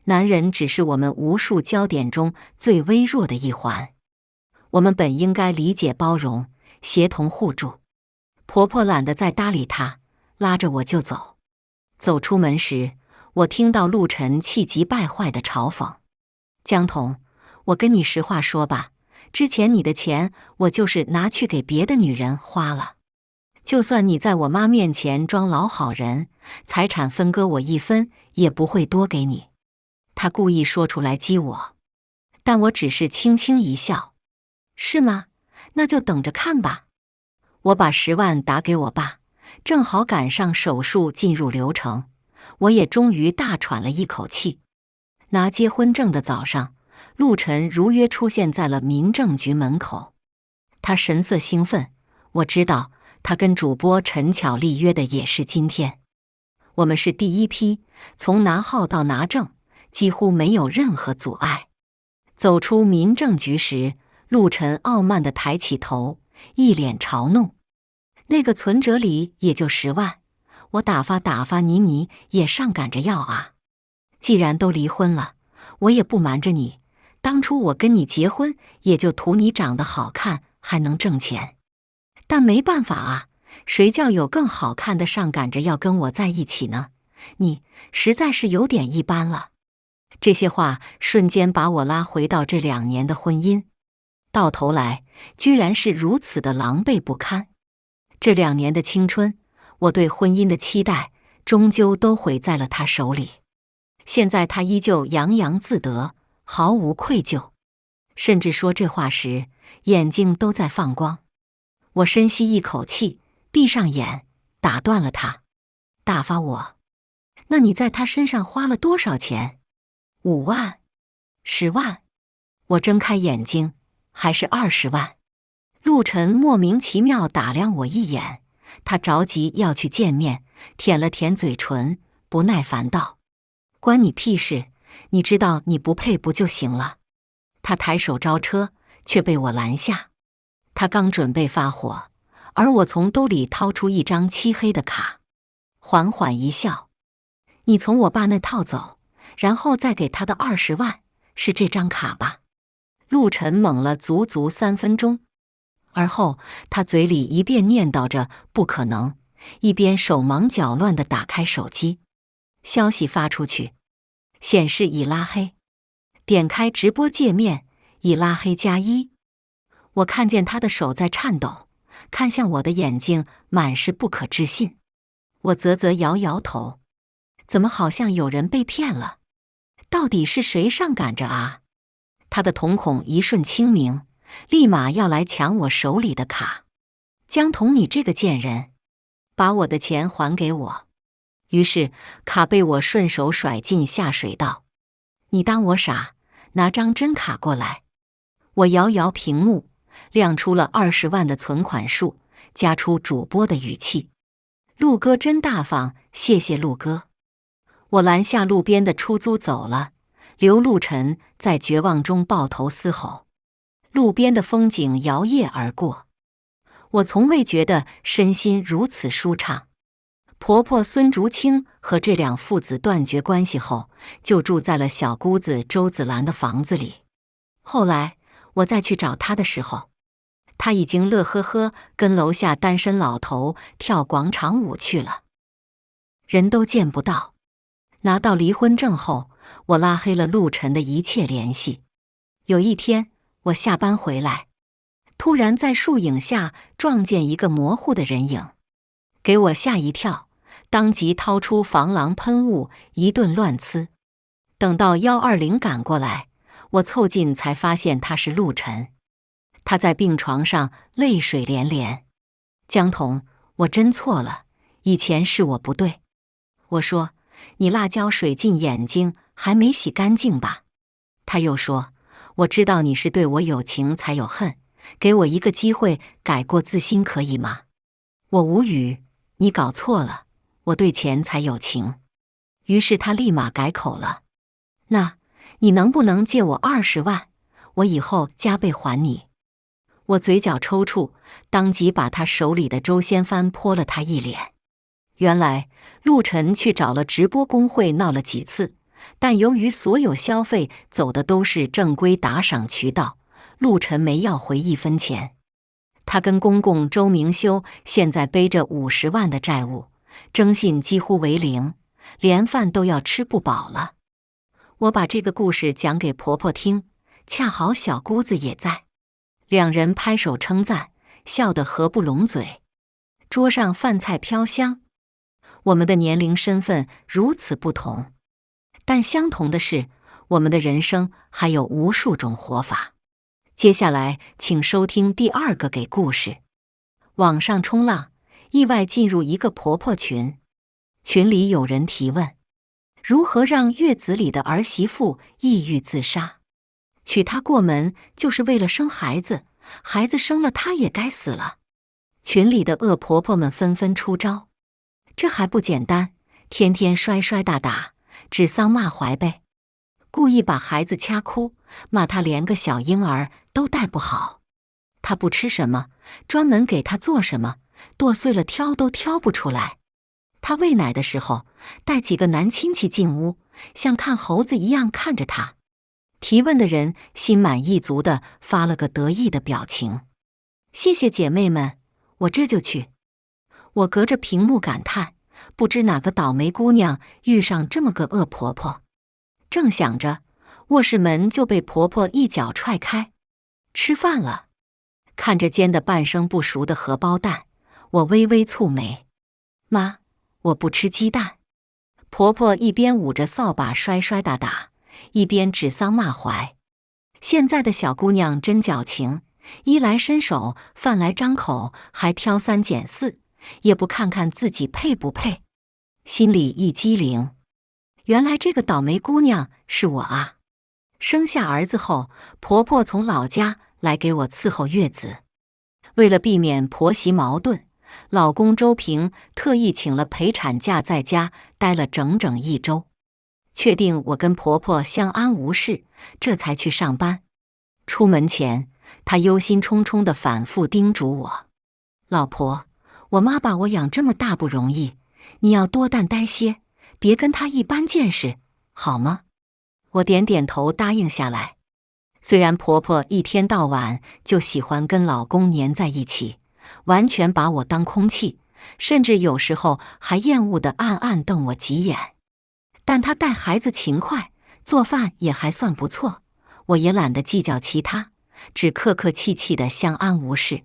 男人只是我们无数焦点中最微弱的一环。我们本应该理解包容，协同互助。婆婆懒得再搭理他，拉着我就走。走出门时，我听到陆晨气急败坏的嘲讽：“江童，我跟你实话说吧，之前你的钱我就是拿去给别的女人花了。就算你在我妈面前装老好人，财产分割我一分也不会多给你。”他故意说出来激我，但我只是轻轻一笑：“是吗？那就等着看吧。”我把10万打给我爸，正好赶上手术进入流程，我也终于大喘了一口气。拿结婚证的早上，陆晨如约出现在了民政局门口。他神色兴奋，我知道他跟主播陈巧立约的也是今天。我们是第一批，从拿号到拿证几乎没有任何阻碍。走出民政局时，陆晨傲慢地抬起头，一脸嘲弄：“那个存折里也就10万，我打发你也上赶着要啊！既然都离婚了，我也不瞒着你，当初我跟你结婚也就图你长得好看，还能挣钱。但没办法啊，谁叫有更好看的上赶着要跟我在一起呢？你实在是有点一般了。”这些话瞬间把我拉回到这2年的婚姻，到头来居然是如此的狼狈不堪。这2年的青春，我对婚姻的期待终究都毁在了他手里。现在他依旧洋洋自得，毫无愧疚，甚至说这话时眼睛都在放光。我深吸一口气，闭上眼，打断了他：“打发我？那你在他身上花了多少钱？5万？10万？”我睁开眼睛，还是20万。陆晨莫名其妙打量我一眼，他着急要去见面，舔了舔嘴唇，不耐烦道：“关你屁事，你知道你不配不就行了？”他抬手招车，却被我拦下。他刚准备发火，而我从兜里掏出一张漆黑的卡，缓缓一笑：“你从我爸那套走，然后再给他的20万，是这张卡吧？陆晨懵了足足3分钟，而后他嘴里一边念叨着不可能，一边手忙脚乱地打开手机。消息发出去，显示已拉黑。点开直播界面，已拉黑+1。我看见他的手在颤抖，看向我的眼睛满是不可置信。我啧啧摇摇头，怎么好像有人被骗了？到底是谁上赶着啊？他的瞳孔一瞬清明，立马要来抢我手里的卡。江童，你这个贱人，把我的钱还给我！于是卡被我顺手甩进下水道。你当我傻？拿张真卡过来。我摇摇屏幕，亮出了20万的存款数，加出主播的语气：陆哥真大方，谢谢陆哥。我拦下路边的出租走了，留陆晨在绝望中抱头嘶吼。路边的风景摇曳而过，我从未觉得身心如此舒畅。婆婆孙竹清和这两父子断绝关系后，就住在了小姑子周子兰的房子里。后来我再去找她的时候，她已经乐呵呵跟楼下单身老头跳广场舞去了，人都见不到。拿到离婚证后，我拉黑了陆晨的一切联系。有一天，我下班回来，突然在树影下撞见一个模糊的人影，给我吓一跳，当即掏出防狼喷雾一顿乱呲。等到120赶过来，我凑近才发现他是陆晨。他在病床上泪水连连。江童，我真错了，以前是我不对。我说，你辣椒水进眼睛还没洗干净吧？他又说，我知道你是对我有情才有恨，给我一个机会改过自新可以吗？我无语，你搞错了，我对钱才有情。于是他立马改口了，那你能不能借我20万，我以后加倍还你？我嘴角抽搐，当即把他手里的周掀翻泼了他一脸。原来陆晨去找了直播工会闹了几次，但由于所有消费走的都是正规打赏渠道，陆晨没要回1分钱。他跟公公周明修现在背着50万的债务，征信几乎为0，连饭都要吃不饱了。我把这个故事讲给婆婆听，恰好小姑子也在，两人拍手称赞，笑得合不拢嘴。桌上饭菜飘香。我们的年龄身份如此不同，但相同的是，我们的人生还有无数种活法。接下来请收听第2个给故事。网上冲浪，意外进入一个婆婆群，群里有人提问，如何让月子里的儿媳妇抑郁自杀？娶她过门就是为了生孩子，孩子生了她也该死了。群里的恶婆婆们纷纷出招，这还不简单，天天摔摔打打，指桑骂槐呗。故意把孩子掐哭，骂他连个小婴儿都带不好。他不吃什么，专门给他做什么，剁碎了挑都挑不出来。他喂奶的时候，带几个男亲戚进屋，像看猴子一样看着他。提问的人心满意足地发了个得意的表情。谢谢姐妹们，我这就去。我隔着屏幕感叹，不知哪个倒霉姑娘遇上这么个恶婆婆。正想着，卧室门就被婆婆一脚踹开。吃饭了。看着煎得半生不熟的荷包蛋，我微微蹙眉。妈，我不吃鸡蛋。婆婆一边捂着扫把摔摔打打，一边指桑骂槐。现在的小姑娘真矫情，衣来伸手，饭来张口，还挑3拣4，也不看看自己配不配。心里一激灵，原来这个倒霉姑娘是我啊！生下儿子后，婆婆从老家来给我伺候月子。为了避免婆媳矛盾，老公周平特意请了陪产假，在家待了整整1周。确定我跟婆婆相安无事，这才去上班。出门前，她忧心忡忡地反复叮嘱我：老婆，我妈把我养这么大不容易，你要多担待些，别跟她一般见识，好吗？我点点头答应下来。虽然婆婆一天到晚就喜欢跟老公黏在一起，完全把我当空气，甚至有时候还厌恶地暗暗瞪我几眼，但她带孩子勤快，做饭也还算不错，我也懒得计较其他，只客客气气地相安无事。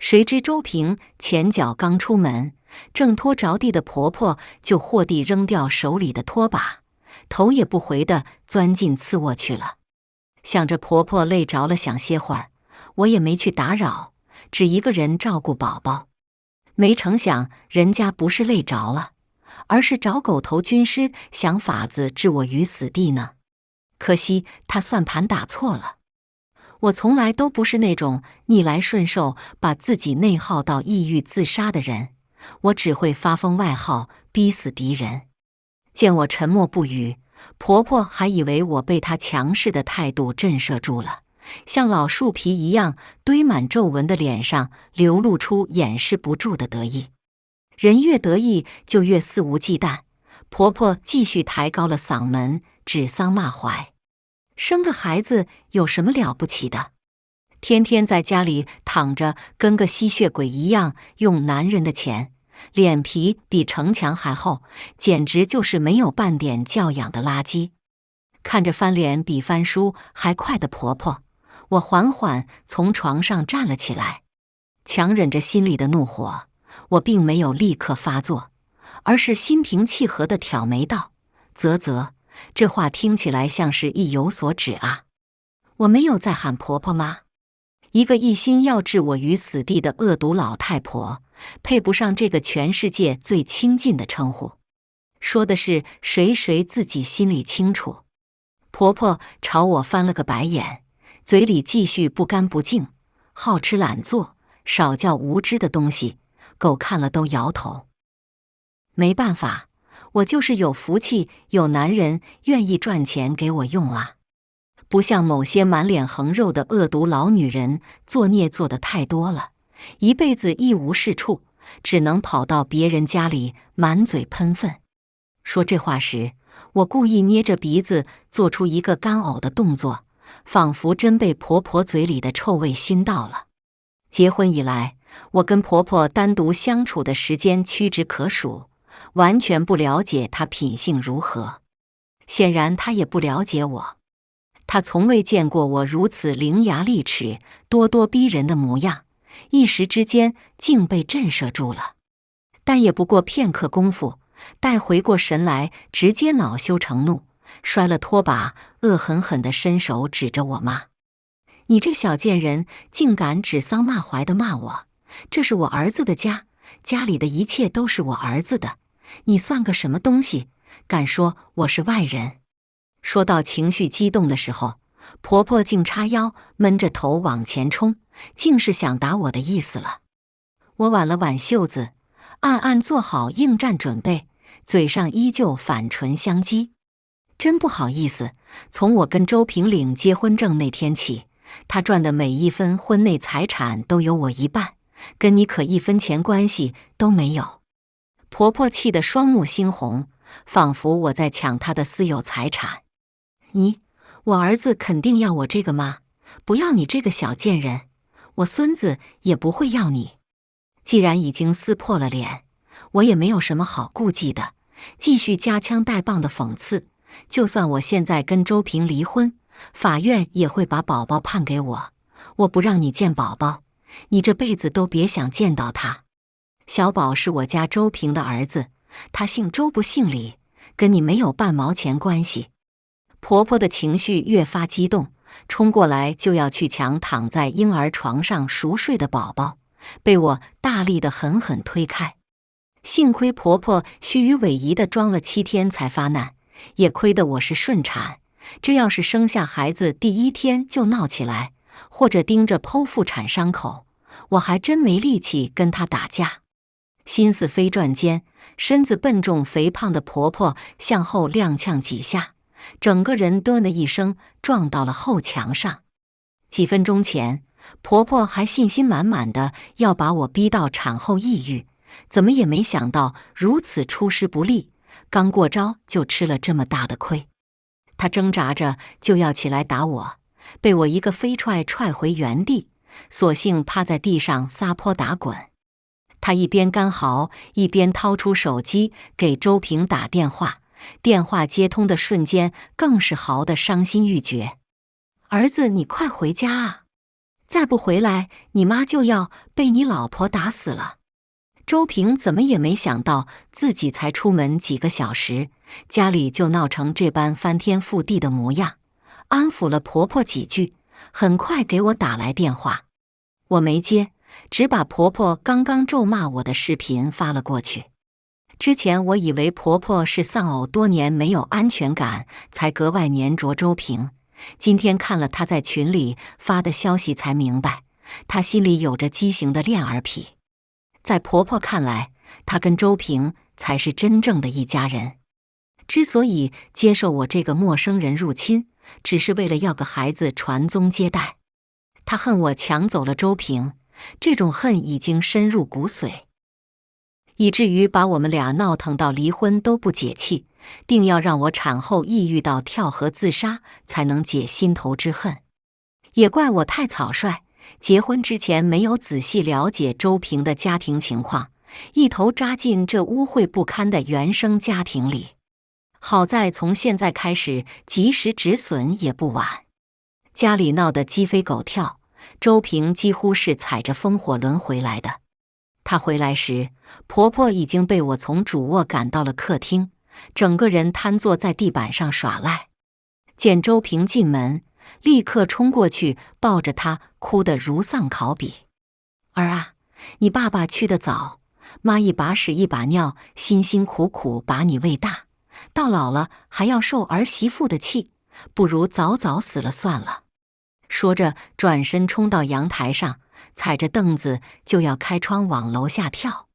谁知周平前脚刚出门，正拖着地的婆婆就霍地扔掉手里的拖把，头也不回地钻进次卧去了。想着婆婆累着了，想歇会儿，我也没去打扰，只一个人照顾宝宝。没成想人家不是累着了，而是找狗头军师想法子置我于死地呢。可惜他算盘打错了。我从来都不是那种逆来顺受把自己内耗到抑郁自杀的人，我只会发疯外耗，逼死敌人。见我沉默不语，婆婆还以为我被她强势的态度震慑住了，像老树皮一样堆满皱纹的脸上流露出掩饰不住的得意。人越得意就越肆无忌惮，婆婆继续抬高了嗓门，指桑骂槐。生个孩子有什么了不起的？天天在家里躺着，跟个吸血鬼一样，用男人的钱，脸皮比城墙还厚，简直就是没有半点教养的垃圾。看着翻脸比翻书还快的婆婆，我缓缓从床上站了起来，强忍着心里的怒火，我并没有立刻发作，而是心平气和地挑眉道：啧，这话听起来像是意有所指啊。我没有在喊婆婆吗？一个一心要置我于死地的恶毒老太婆，配不上这个全世界最亲近的称呼。说的是谁自己心里清楚。婆婆朝我翻了个白眼，嘴里继续不干不净，好吃懒做，少叫无知的东西，狗看了都摇头。没办法，我就是有福气，有男人愿意赚钱给我用啊。不像某些满脸横肉的恶毒老女人，作孽做得太多了，一辈子一无是处，只能跑到别人家里满嘴喷粪。说这话时，我故意捏着鼻子做出一个干呕的动作，仿佛真被婆婆嘴里的臭味熏到了。结婚以来，我跟婆婆单独相处的时间屈指可数，完全不了解她品性如何。显然她也不了解我，她从未见过我如此伶牙俐齿、咄咄逼人的模样，一时之间竟被震慑住了。但也不过片刻功夫，待回过神来，直接恼羞成怒，摔了拖把，恶狠狠地伸手指着我骂：你这小贱人，竟敢指桑骂槐地骂我！这是我儿子的家，家里的一切都是我儿子的，你算个什么东西，敢说我是外人？说到情绪激动的时候，婆婆竟叉腰，闷着头往前冲，竟是想打我的意思了。我挽了挽袖子，暗暗做好应战准备，嘴上依旧反唇相讥。真不好意思，从我跟周平领结婚证那天起，他赚的每一分婚内财产都有我一半，跟你可一分钱关系都没有。婆婆气得双目猩红，仿佛我在抢她的私有财产。我儿子肯定要我这个吗？不要你这个小贱人，我孙子也不会要你。既然已经撕破了脸，我也没有什么好顾忌的，继续夹枪带棒的讽刺。就算我现在跟周平离婚，法院也会把宝宝判给我。我不让你见宝宝，你这辈子都别想见到他。小宝是我家周平的儿子，他姓周不姓李，跟你没有半毛钱关系。婆婆的情绪越发激动，冲过来就要去抢躺在婴儿床上熟睡的宝宝，被我大力地狠狠推开。幸亏婆婆虚与委蛇地装了7天才发难，也亏得我是顺产，这要是生下孩子第1天就闹起来，或者盯着剖腹产伤口，我还真没力气跟她打架。心思飞转间，身子笨重肥胖的婆婆向后踉跄几下，整个人咚的一声撞到了后墙上。几分钟前，婆婆还信心满满的要把我逼到产后抑郁，怎么也没想到如此出师不利，刚过招就吃了这么大的亏。她挣扎着就要起来打我，被我一个飞踹踹回原地，索性趴在地上撒泼打滚。她一边干嚎，一边掏出手机给周平打电话，电话接通的瞬间更是嚎得伤心欲绝。儿子，你快回家啊！再不回来，你妈就要被你老婆打死了。周平怎么也没想到，自己才出门几个小时，家里就闹成这般翻天覆地的模样。安抚了婆婆几句，很快给我打来电话。我没接，只把婆婆刚刚咒骂我的视频发了过去。之前我以为婆婆是丧偶多年没有安全感，才格外粘着周平。今天看了她在群里发的消息，才明白她心里有着畸形的恋儿癖。在婆婆看来，她跟周平才是真正的一家人。之所以接受我这个陌生人入侵，只是为了要个孩子传宗接代。她恨我抢走了周平，这种恨已经深入骨髓，以至于把我们俩闹腾到离婚都不解气，定要让我产后抑郁到跳河自杀才能解心头之恨。也怪我太草率，结婚之前没有仔细了解周平的家庭情况，一头扎进这污秽不堪的原生家庭里。好在从现在开始及时止损也不晚。家里闹得鸡飞狗跳，周平几乎是踩着风火轮回来的。她回来时，婆婆已经被我从主卧赶到了客厅，整个人瘫坐在地板上耍赖。见周平进门，立刻冲过去抱着她，哭得如丧考妣。儿啊，你爸爸去得早，妈一把屎一把尿，辛辛苦苦把你喂大，到老了还要受儿媳妇的气，不如早早死了算了。说着转身冲到阳台上，踩着凳子就要开窗往楼下跳。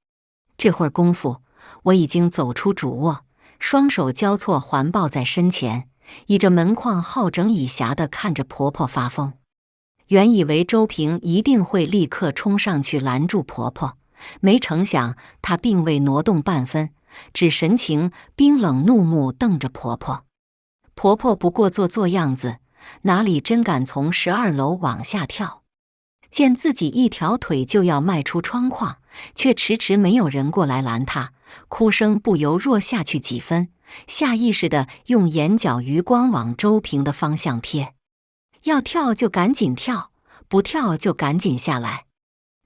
这会儿功夫，我已经走出主卧，双手交错环抱在身前，倚着门框好整以暇地看着婆婆发疯。原以为周平一定会立刻冲上去拦住婆婆，没成想她并未挪动半分，只神情冰冷怒目瞪着婆婆。婆婆不过做样子，哪里真敢从12楼往下跳。见自己一条腿就要迈出窗框，却迟迟没有人过来拦她，哭声不由弱下去几分，下意识地用眼角余光往周平的方向瞥。要跳就赶紧跳，不跳就赶紧下来。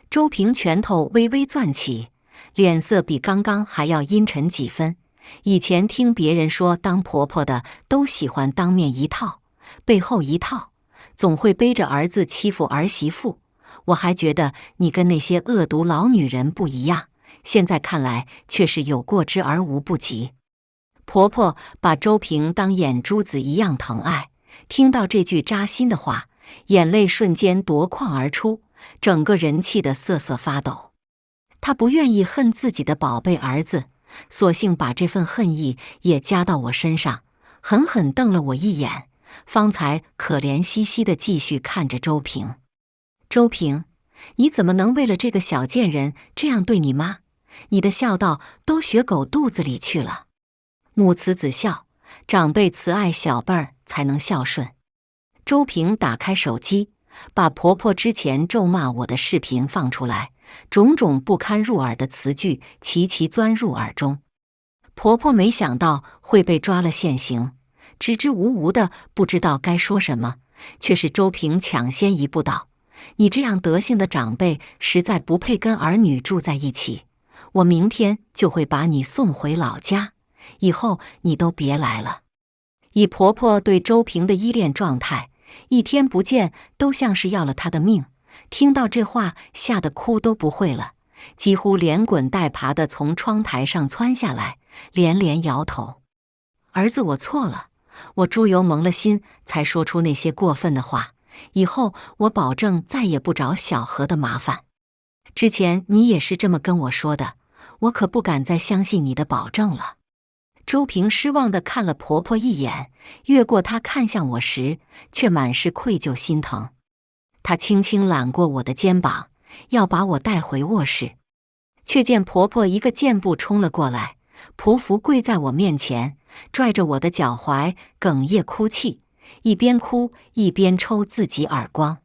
周平拳头微微攥起，脸色比刚刚还要阴沉几分。以前听别人说当婆婆的都喜欢当面一套背后一套，总会背着儿子欺负儿媳妇。我还觉得你跟那些恶毒老女人不一样，现在看来却是有过之而无不及。婆婆把周平当眼珠子一样疼爱，听到这句扎心的话，眼泪瞬间夺眶而出，整个人气得瑟瑟发抖。她不愿意恨自己的宝贝儿子，索性把这份恨意也加到我身上，狠狠瞪了我一眼，方才可怜兮兮地继续看着周平。周平，你怎么能为了这个小贱人这样对你妈？你的孝道都学狗肚子里去了。母慈子孝，长辈慈爱小辈儿才能孝顺。周平打开手机，把婆婆之前咒骂我的视频放出来，种种不堪入耳的词句齐齐钻入耳中。婆婆没想到会被抓了现行，支支吾吾的不知道该说什么，却是周平抢先一步道：你这样德行的长辈实在不配跟儿女住在一起，我明天就会把你送回老家，以后你都别来了。以婆婆对周平的依恋状态，一天不见都像是要了她的命。听到这话，吓得哭都不会了，几乎连滚带爬地从窗台上窜下来，连连摇头：儿子，我错了，我猪油蒙了心才说出那些过分的话，以后我保证再也不找小何的麻烦。之前你也是这么跟我说的，我可不敢再相信你的保证了。周平失望地看了婆婆一眼，越过她看向我时，却满是愧疚心疼。她轻轻揽过我的肩膀，要把我带回卧室，却见婆婆一个箭步冲了过来，匍匐跪在我面前，拽着我的脚踝，哽咽哭泣，一边哭一边抽自己耳光。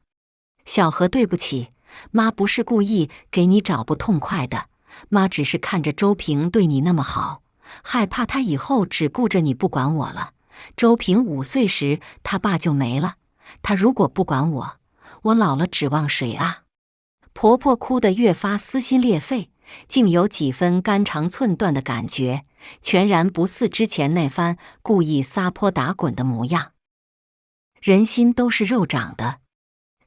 小何，对不起，妈不是故意给你找不痛快的，妈只是看着周平对你那么好，害怕他以后只顾着你不管我了。周平5岁时他爸就没了，他如果不管我，我老了指望谁啊？婆婆哭得越发撕心裂肺，竟有几分肝肠寸断的感觉，全然不似之前那番故意撒泼打滚的模样。人心都是肉长的，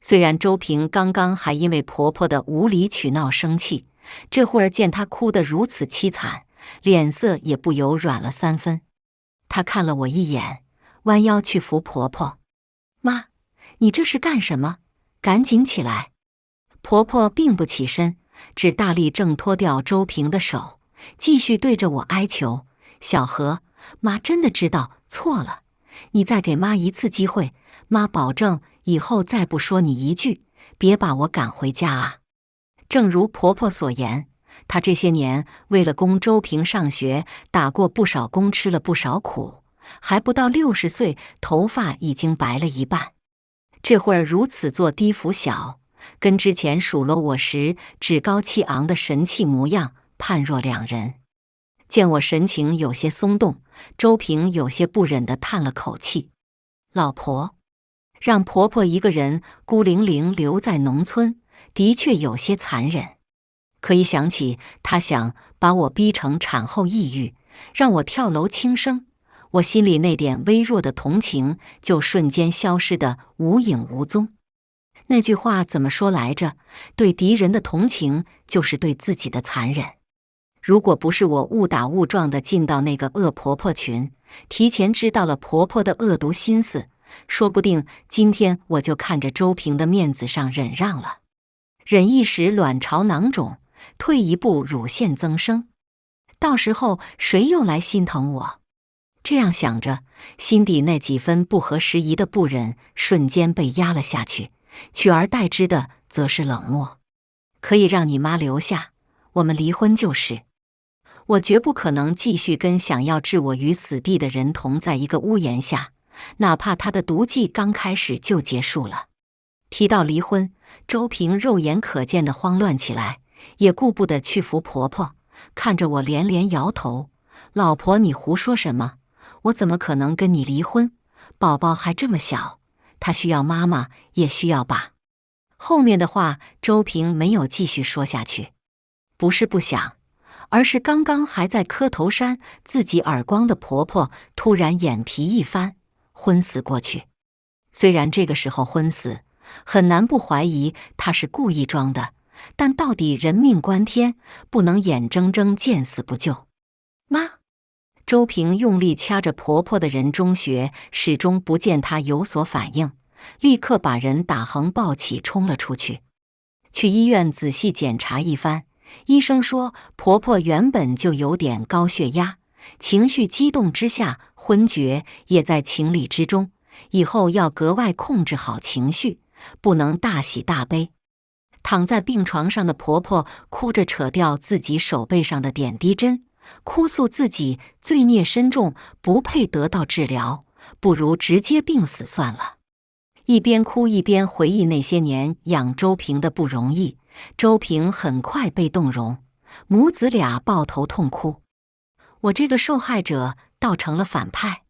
虽然周平刚刚还因为婆婆的无理取闹生气，这会儿见她哭得如此凄惨，脸色也不由软了3分。她看了我一眼，弯腰去扶婆婆。妈，你这是干什么？赶紧起来！婆婆并不起身，只大力挣脱掉周平的手，继续对着我哀求：小何，妈真的知道错了，你再给妈一次机会，妈保证以后再不说你一句，别把我赶回家啊！正如婆婆所言，她这些年为了供周平上学，打过不少工，吃了不少苦，还不到60岁，头发已经白了一半。这会儿如此做低服小，跟之前数落我时趾高气昂的神气模样判若两人。见我神情有些松动，周平有些不忍地叹了口气：老婆，让婆婆一个人孤零零留在农村，的确有些残忍。可一想起她想把我逼成产后抑郁，让我跳楼轻生，我心里那点微弱的同情就瞬间消失得无影无踪。那句话怎么说来着？对敌人的同情就是对自己的残忍。如果不是我误打误撞地进到那个恶婆婆群，提前知道了婆婆的恶毒心思，说不定今天我就看着周平的面子上忍让了。忍一时卵巢囊肿，退一步乳腺增生，到时候谁又来心疼我？这样想着，心底那几分不合时宜的不忍瞬间被压了下去，取而代之的则是冷漠。可以让你妈留下，我们离婚就是。我绝不可能继续跟想要置我于死地的人同在一个屋檐下，哪怕他的毒计刚开始就结束了。提到离婚，周平肉眼可见的慌乱起来，也顾不得去扶婆婆，看着我连连摇头：老婆，你胡说什么？我怎么可能跟你离婚？宝宝还这么小，他需要妈妈，也需要爸。后面的话周平没有继续说下去，不是不想，而是刚刚还在磕头扇自己耳光的婆婆突然眼皮一翻，昏死过去。虽然这个时候昏死，很难不怀疑她是故意装的，但到底人命关天，不能眼睁睁见死不救。妈！周平用力掐着婆婆的人中穴，始终不见她有所反应，立刻把人打横抱起冲了出去。去医院仔细检查一番，医生说婆婆原本就有点高血压，情绪激动之下昏厥也在情理之中，以后要格外控制好情绪，不能大喜大悲。躺在病床上的婆婆哭着扯掉自己手背上的点滴针，哭诉自己罪孽深重，不配得到治疗，不如直接病死算了。一边哭一边回忆那些年养周平的不容易，周平很快被动容，母子俩抱头痛哭。我这个受害者倒成了反派。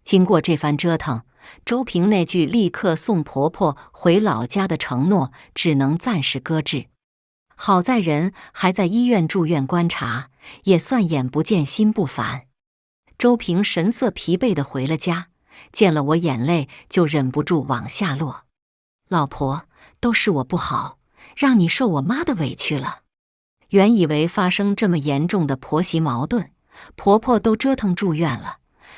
经过这番折腾，周平那句立刻送婆婆回老家的承诺只能暂时搁置。好在人还在医院住院观察，也算眼不见心不烦。周平神色疲惫地回了家，见了我眼泪就忍不住往下落。老婆，都是我不好，让你受我妈的委屈了。原以为发生这么严重的婆媳矛盾，婆婆都折腾住院了，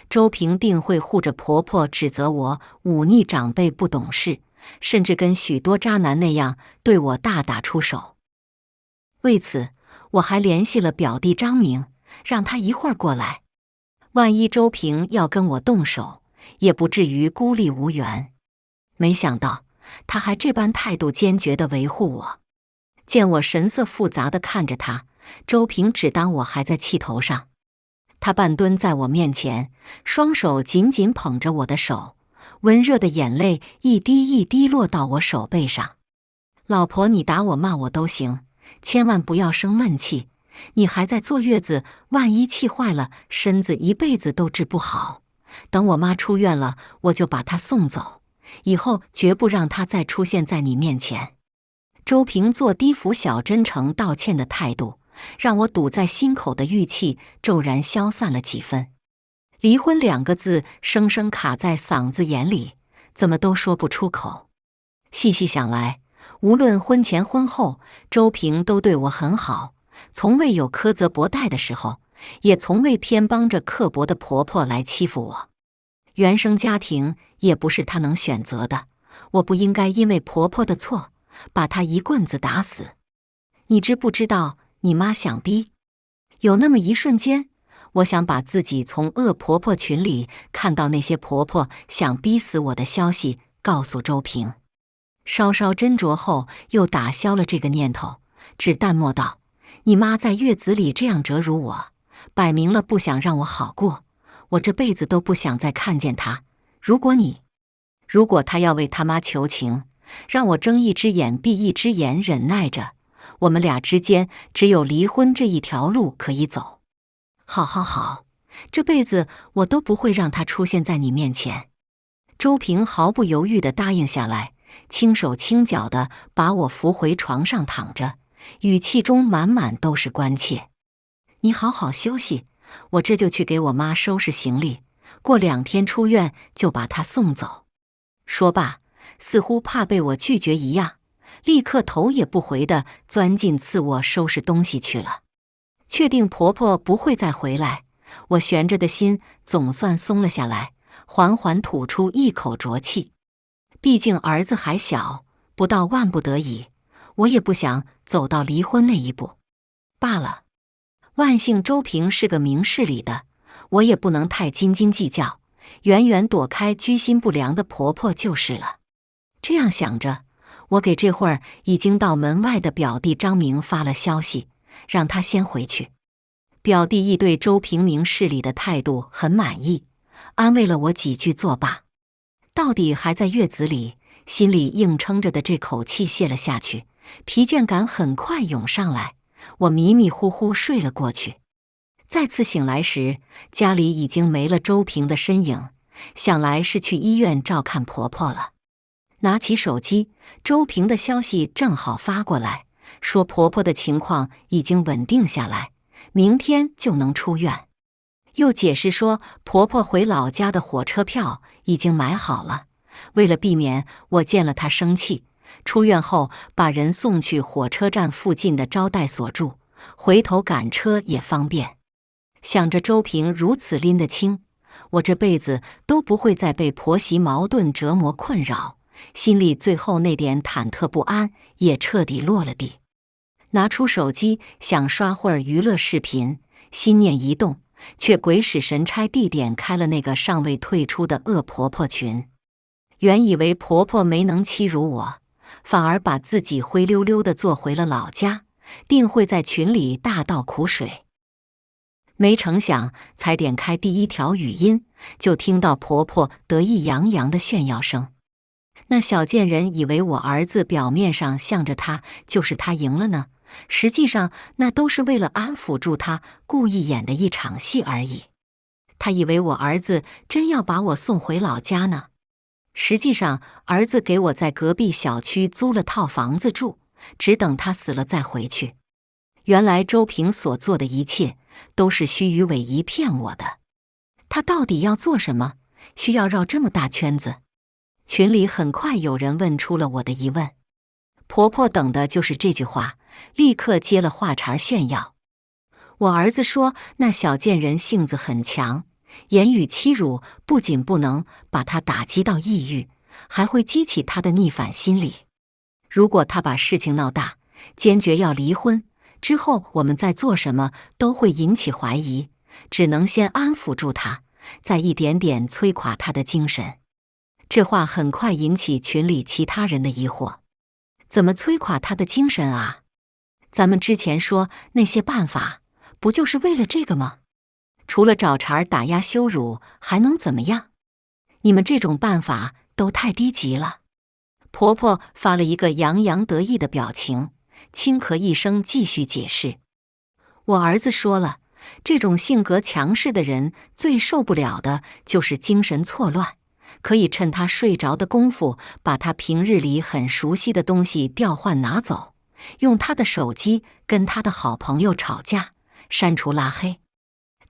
周平定会护着婆婆指责我忤逆长辈不懂事，甚至跟许多渣男那样对我大打出手。为此，我还联系了表弟张明，让他一会儿过来。万一周平要跟我动手，也不至于孤立无援。没想到他还这般态度坚决地维护我。见我神色复杂地看着他，周平只当我还在气头上。她半蹲在我面前，双手紧紧捧着我的手，温热的眼泪一滴一滴落到我手背上。老婆，你打我骂我都行，千万不要生闷气。你还在坐月子，万一气坏了，身子一辈子都治不好。等我妈出院了，我就把她送走，以后绝不让她再出现在你面前。周平做低俯小真诚道歉的态度，让我堵在心口的郁气骤然消散了几分。离婚2个字生生卡在嗓子眼里，怎么都说不出口。细细想来，无论婚前婚后，周平都对我很好，从未有苛责薄待的时候，也从未偏帮着刻薄的婆婆来欺负我。原生家庭也不是她能选择的，我不应该因为婆婆的错，把她一棍子打死。你知不知道，你妈想逼？有那么一瞬间，我想把自己从恶婆婆群里看到那些婆婆想逼死我的消息告诉周平。稍稍斟酌后，又打消了这个念头，只淡漠道：你妈在月子里这样折辱我，摆明了不想让我好过，我这辈子都不想再看见她。如果她要为她妈求情，让我睁一只眼闭一只眼忍耐着，我们俩之间只有离婚这一条路可以走。好，这辈子我都不会让她出现在你面前。周平毫不犹豫地答应下来，轻手轻脚地把我扶回床上躺着，语气中满满都是关切。你好好休息，我这就去给我妈收拾行李，过2天出院就把她送走。说罢，似乎怕被我拒绝一样，立刻头也不回地钻进次卧收拾东西去了。确定婆婆不会再回来，我悬着的心总算松了下来，缓缓吐出一口浊气。毕竟儿子还小，不到万不得已，我也不想走到离婚那一步。罢了，万幸周平是个明事理的，我也不能太斤斤计较，远远躲开居心不良的婆婆就是了。这样想着，我给这会儿已经到门外的表弟张明发了消息，让他先回去。表弟亦对周平明事理的态度很满意，安慰了我几句作罢。到底还在月子里，心里硬撑着的这口气泄了下去，疲倦感很快涌上来，我迷迷糊糊睡了过去。再次醒来时，家里已经没了周平的身影，想来是去医院照看婆婆了。拿起手机，周平的消息正好发过来，说婆婆的情况已经稳定下来，明天就能出院。又解释说，婆婆回老家的火车票已经买好了，为了避免我见了她生气，出院后把人送去火车站附近的招待所住，回头赶车也方便。想着周平如此拎得清，我这辈子都不会再被婆媳矛盾折磨困扰，心里最后那点忐忑不安也彻底落了地。拿出手机想刷会儿娱乐视频，心念一动，却鬼使神差地点开了那个尚未退出的恶婆婆群。原以为婆婆没能欺辱我，反而把自己灰溜溜地坐回了老家，定会在群里大倒苦水。没成想，才点开第1条语音，就听到婆婆得意洋洋的炫耀声。那小贱人以为我儿子表面上向着她，就是她赢了呢，实际上那都是为了安抚住她，故意演的一场戏而已。她以为我儿子真要把我送回老家呢，实际上儿子给我在隔壁小区租了套房子住，只等他死了再回去。原来周平所做的一切都是虚与委蛇骗我的。他到底要做什么？需要绕这么大圈子？群里很快有人问出了我的疑问。婆婆等的就是这句话，立刻接了话茬炫耀。我儿子说那小贱人性子很强，言语欺辱不仅不能把他打击到抑郁，还会激起他的逆反心理。如果他把事情闹大，坚决要离婚，之后我们再做什么都会引起怀疑，只能先安抚住他，再一点点摧垮他的精神。这话很快引起群里其他人的疑惑。怎么摧垮他的精神啊？咱们之前说那些办法，不就是为了这个吗？除了找茬打压羞辱，还能怎么样？你们这种办法都太低级了。婆婆发了一个洋洋得意的表情，轻咳一声，继续解释：我儿子说了，这种性格强势的人最受不了的就是精神错乱，可以趁他睡着的功夫，把他平日里很熟悉的东西调换拿走，用他的手机跟他的好朋友吵架，删除拉黑。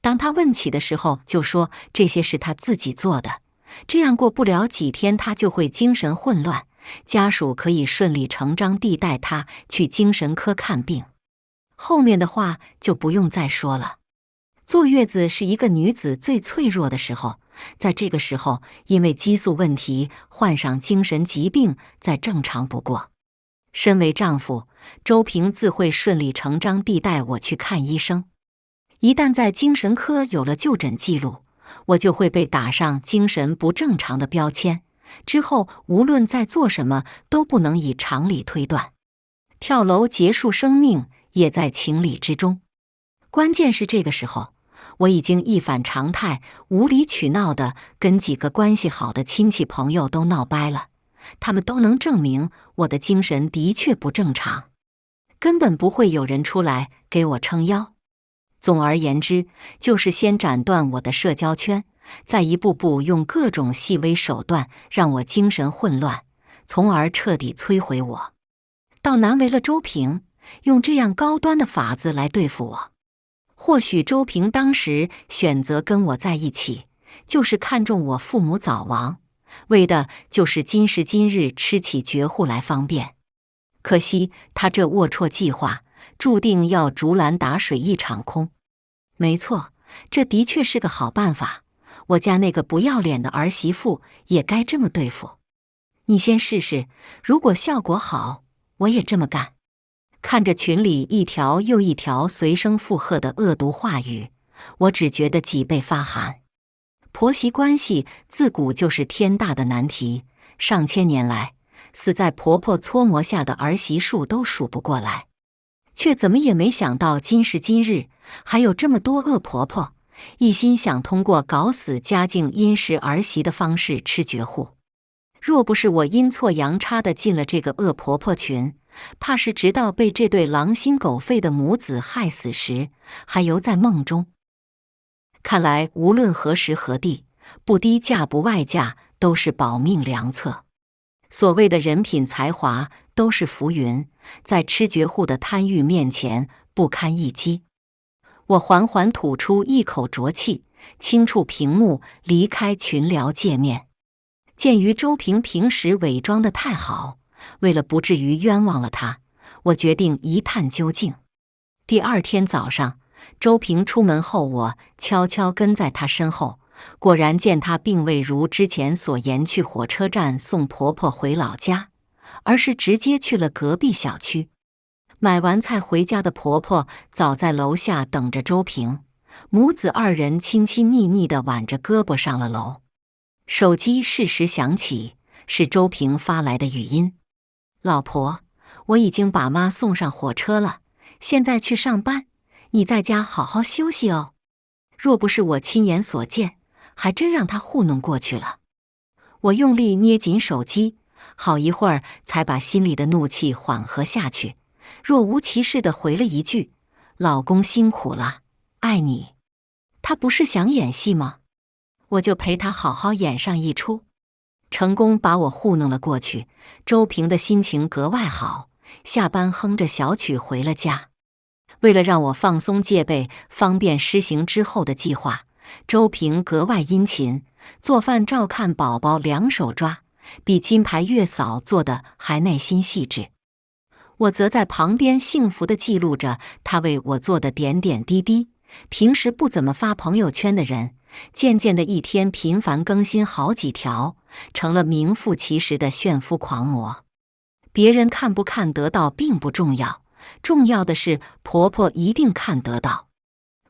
当他问起的时候，就说这些是他自己做的，这样过不了几天他就会精神混乱，家属可以顺理成章地带他去精神科看病。后面的话就不用再说了。坐月子是一个女子最脆弱的时候，在这个时候，因为激素问题患上精神疾病，再正常不过。身为丈夫，周平自会顺理成章地带我去看医生。一旦在精神科有了就诊记录，我就会被打上精神不正常的标签，之后无论在做什么都不能以常理推断。跳楼结束生命也在情理之中。关键是这个时候，我已经一反常态，无理取闹的跟几个关系好的亲戚朋友都闹掰了，他们都能证明我的精神的确不正常，根本不会有人出来给我撑腰。总而言之，就是先斩断我的社交圈，再一步步用各种细微手段让我精神混乱，从而彻底摧毁我。倒难为了周平，用这样高端的法子来对付我。或许周平当时选择跟我在一起，就是看中我父母早亡，为的就是今时今日吃起绝户来方便。可惜他这龌龊计划，注定要竹篮打水一场空。没错，这的确是个好办法，我家那个不要脸的儿媳妇也该这么对付。你先试试，如果效果好，我也这么干。看着群里一条又一条随声附和的恶毒话语，我只觉得脊背发寒。婆媳关系自古就是天大的难题，上千年来，死在婆婆搓磨下的儿媳数都数不过来，却怎么也没想到今时今日还有这么多恶婆婆，一心想通过搞死家境殷实儿媳的方式吃绝户。若不是我阴错阳差地进了这个恶婆婆群，怕是直到被这对狼心狗肺的母子害死时，还犹在梦中。看来无论何时何地，不低价不外嫁都是保命良策。所谓的人品才华都是浮云，在吃绝户的贪欲面前不堪一击。我缓缓吐出一口浊气，轻触屏幕，离开群聊界面。鉴于周平平时伪装得太好，为了不至于冤枉了他，我决定一探究竟。第二天早上，周平出门后，我悄悄跟在他身后，果然见他并未如之前所言去火车站送婆婆回老家，而是直接去了隔壁小区。买完菜回家的婆婆早在楼下等着周平，母子二人亲亲昵昵地挽着胳膊上了楼。手机适时响起，是周平发来的语音：老婆，我已经把妈送上火车了，现在去上班，你在家好好休息哦。若不是我亲眼所见，还真让他糊弄过去了。我用力捏紧手机，好一会儿才把心里的怒气缓和下去，若无其事地回了一句：老公辛苦了，爱你。他不是想演戏吗？我就陪他好好演上一出。成功把我糊弄了过去，周平的心情格外好，下班哼着小曲回了家。为了让我放松戒备，方便施行之后的计划，周平格外殷勤，做饭照看宝宝两手抓，比金牌月嫂做的还耐心细致。我则在旁边幸福地记录着他为我做的点点滴滴。平时不怎么发朋友圈的人，渐渐的一天频繁更新好几条，成了名副其实的炫夫狂魔。别人看不看得到并不重要，重要的是婆婆一定看得到。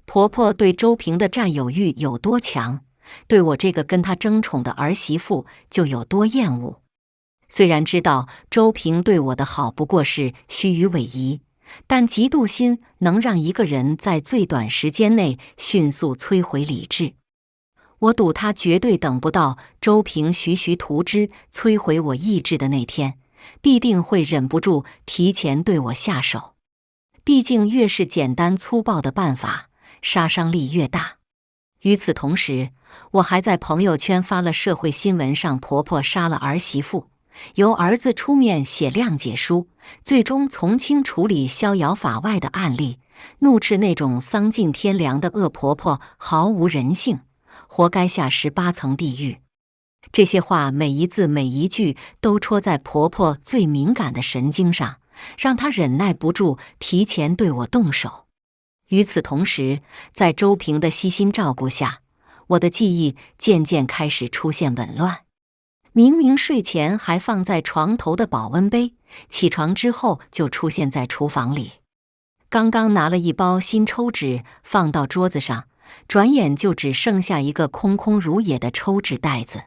婆婆对周平的占有欲有多强，对我这个跟她争宠的儿媳妇就有多厌恶。虽然知道周平对我的好不过是虚与委蛇，但嫉妒心能让一个人在最短时间内迅速摧毁理智。我赌他绝对等不到周平徐徐图之摧毁我意志的那天，必定会忍不住提前对我下手。毕竟越是简单粗暴的办法，杀伤力越大。与此同时，我还在朋友圈发了社会新闻上婆婆杀了儿媳妇，由儿子出面写谅解书，最终从轻处理逍遥法外的案例，怒斥那种丧尽天良的恶婆婆毫无人性，活该下18层地狱。这些话每一字每一句都戳在婆婆最敏感的神经上，让她忍耐不住提前对我动手。与此同时，在周平的悉心照顾下，我的记忆渐渐开始出现紊乱。明明睡前还放在床头的保温杯，起床之后就出现在厨房里。刚刚拿了一包新抽纸放到桌子上，转眼就只剩下一个空空如也的抽纸袋子。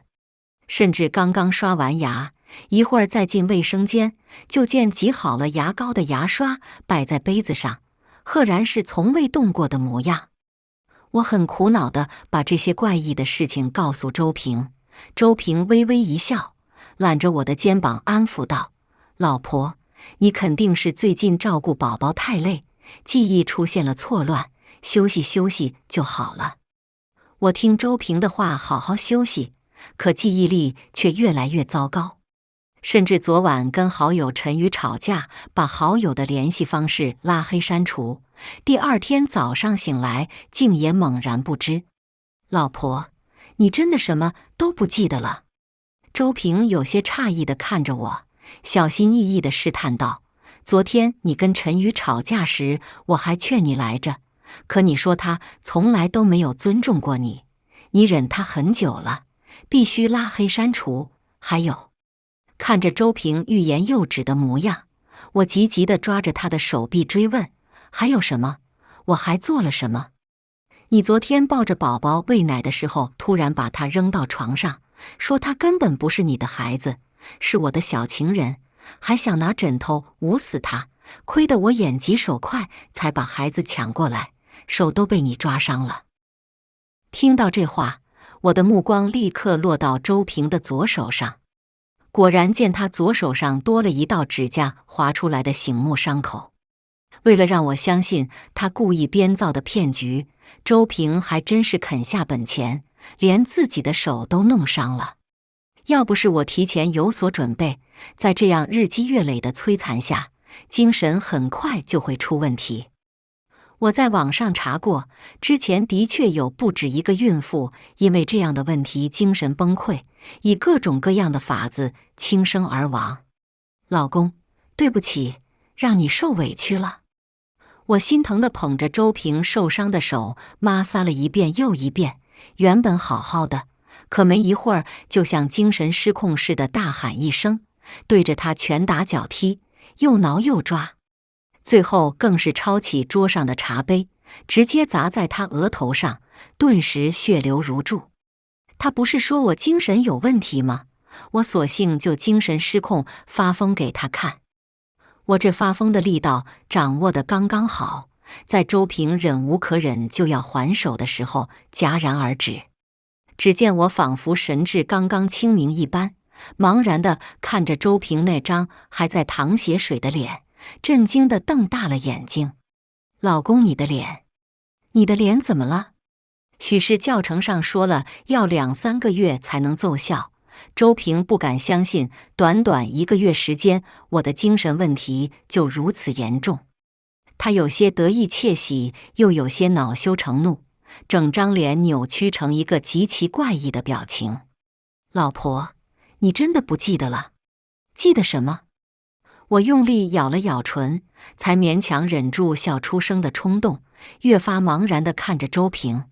甚至刚刚刷完牙，一会儿再进卫生间，就见挤好了牙膏的牙刷摆在杯子上，赫然是从未动过的模样。我很苦恼地把这些怪异的事情告诉周平，周平微微一笑，揽着我的肩膀安抚道：“老婆，你肯定是最近照顾宝宝太累，记忆出现了错乱，休息休息就好了。”我听周平的话，好好休息，可记忆力却越来越糟糕。甚至昨晚跟好友陈宇吵架，把好友的联系方式拉黑删除，第二天早上醒来竟也猛然不知。老婆，你真的什么都不记得了？周平有些诧异地看着我，小心翼翼地试探道：“昨天你跟陈宇吵架时，我还劝你来着，可你说他从来都没有尊重过你，你忍他很久了，必须拉黑删除。还有……”看着周平欲言又止的模样，我急急地抓着他的手臂追问：“还有什么？我还做了什么？你昨天抱着宝宝喂奶的时候，突然把他扔到床上，说他根本不是你的孩子，是我的小情人，还想拿枕头捂死他，亏得我眼疾手快，才把孩子抢过来，手都被你抓伤了。”听到这话，我的目光立刻落到周平的左手上。果然见他左手上多了一道指甲划出来的醒目伤口。为了让我相信他故意编造的骗局，周平还真是肯下本钱，连自己的手都弄伤了。要不是我提前有所准备，在这样日积月累的摧残下，精神很快就会出问题。我在网上查过，之前的确有不止一个孕妇因为这样的问题精神崩溃，以各种各样的法子轻生而亡。老公，对不起，让你受委屈了。我心疼地捧着周平受伤的手，摩挲了一遍又一遍。原本好好的，可没一会儿就像精神失控似的大喊一声，对着他拳打脚踢，又挠又抓。最后更是抄起桌上的茶杯，直接砸在他额头上，顿时血流如注。他不是说我精神有问题吗？我索性就精神失控发疯给他看。我这发疯的力道掌握得刚刚好，在周平忍无可忍就要还手的时候戛然而止。只见我仿佛神志刚刚清明一般，茫然地看着周平那张还在淌血水的脸，震惊地瞪大了眼睛。老公，你的脸怎么了？许是教程上说了要2、3个月才能奏效，周平不敢相信，短短1个月时间，我的精神问题就如此严重。他有些得意窃喜，又有些恼羞成怒，整张脸扭曲成一个极其怪异的表情。老婆，你真的不记得了？记得什么？我用力咬了咬唇，才勉强忍住笑出声的冲动，越发茫然地看着周平。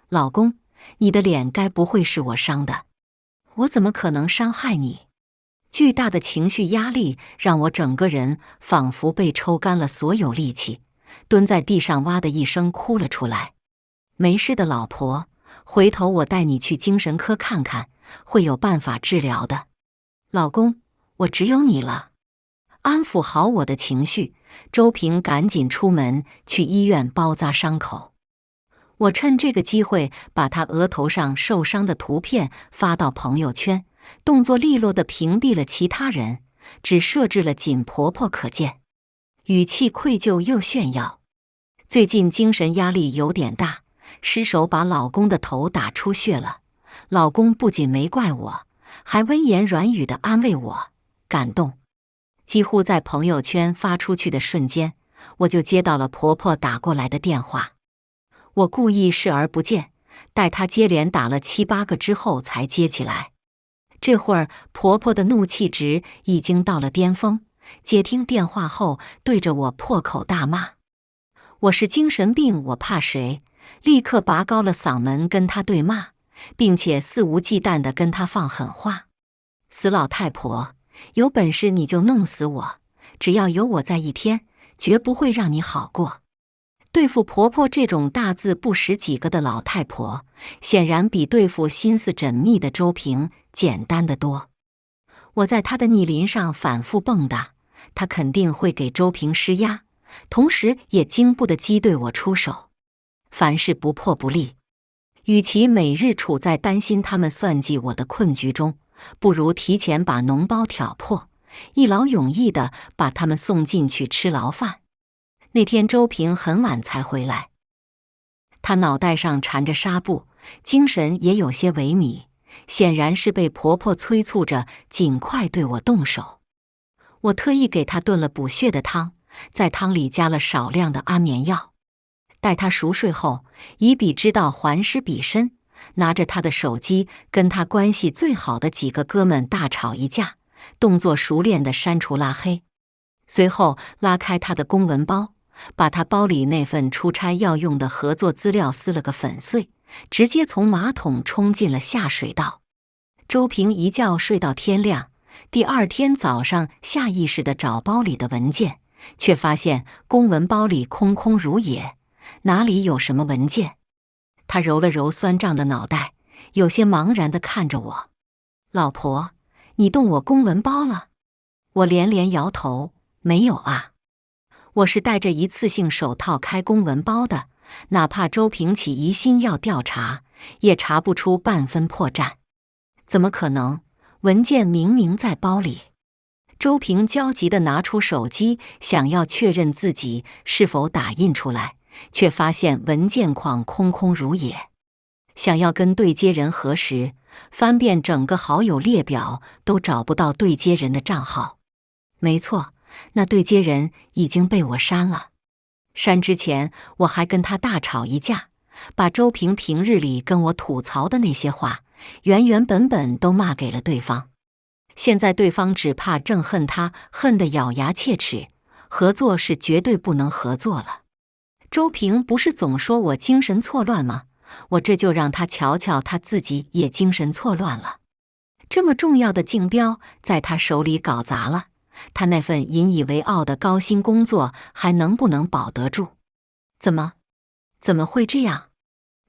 老公，你的脸该不会是我伤的？我怎么可能伤害你？巨大的情绪压力让我整个人仿佛被抽干了所有力气，蹲在地上哇的一声哭了出来。没事的，老婆，回头我带你去精神科看看，会有办法治疗的。老公，我只有你了。安抚好我的情绪，周平赶紧出门去医院包扎伤口。我趁这个机会把他额头上受伤的图片发到朋友圈，动作利落地屏蔽了其他人，只设置了仅婆婆可见。语气愧疚又炫耀。最近精神压力有点大，失手把老公的头打出血了。老公不仅没怪我，还温言软语地安慰我，感动。几乎在朋友圈发出去的瞬间，我就接到了婆婆打过来的电话。我故意视而不见，待她接连打了7、8个之后才接起来。这会儿婆婆的怒气值已经到了巅峰，接听电话后对着我破口大骂。我是精神病，我怕谁？立刻拔高了嗓门跟她对骂，并且肆无忌惮地跟她放狠话：死老太婆，有本事你就弄死我，只要有我在一天，绝不会让你好过。对付婆婆这种大字不识几个的老太婆，显然比对付心思缜密的周平简单得多。我在她的逆鳞上反复蹦跶，她肯定会给周平施压，同时也经不得鸡对我出手。凡事不破不立，与其每日处在担心他们算计我的困局中，不如提前把脓包挑破，一劳永逸地把他们送进去吃牢饭。那天周平很晚才回来，他脑袋上缠着纱布，精神也有些萎靡，显然是被婆婆催促着尽快对我动手。我特意给他炖了补血的汤，在汤里加了少量的安眠药。待他熟睡后，以彼之道还施彼身，拿着他的手机跟他关系最好的几个哥们大吵一架，动作熟练地删除拉黑。随后拉开他的公文包，把他包里那份出差要用的合作资料撕了个粉碎，直接从马桶冲进了下水道。周平一觉睡到天亮，第二天早上下意识地找包里的文件，却发现公文包里空空如也，哪里有什么文件？他揉了揉酸胀的脑袋，有些茫然地看着我：老婆，你动我公文包了？我连连摇头，没有啊。我是戴着一次性手套开公文包的，哪怕周平起疑心要调查，也查不出半分破绽。怎么可能？文件明明在包里。周平焦急地拿出手机，想要确认自己是否打印出来，却发现文件框空空如也。想要跟对接人核实，翻遍整个好友列表都找不到对接人的账号。没错，那对接人已经被我删了。删之前我还跟他大吵一架，把周平平日里跟我吐槽的那些话原原本本都骂给了对方。现在对方只怕正恨他，恨得咬牙切齿，合作是绝对不能合作了。周平不是总说我精神错乱吗？我这就让他瞧瞧他自己也精神错乱了。这么重要的竞标在他手里搞砸了，他那份引以为傲的高薪工作还能不能保得住？怎么会这样？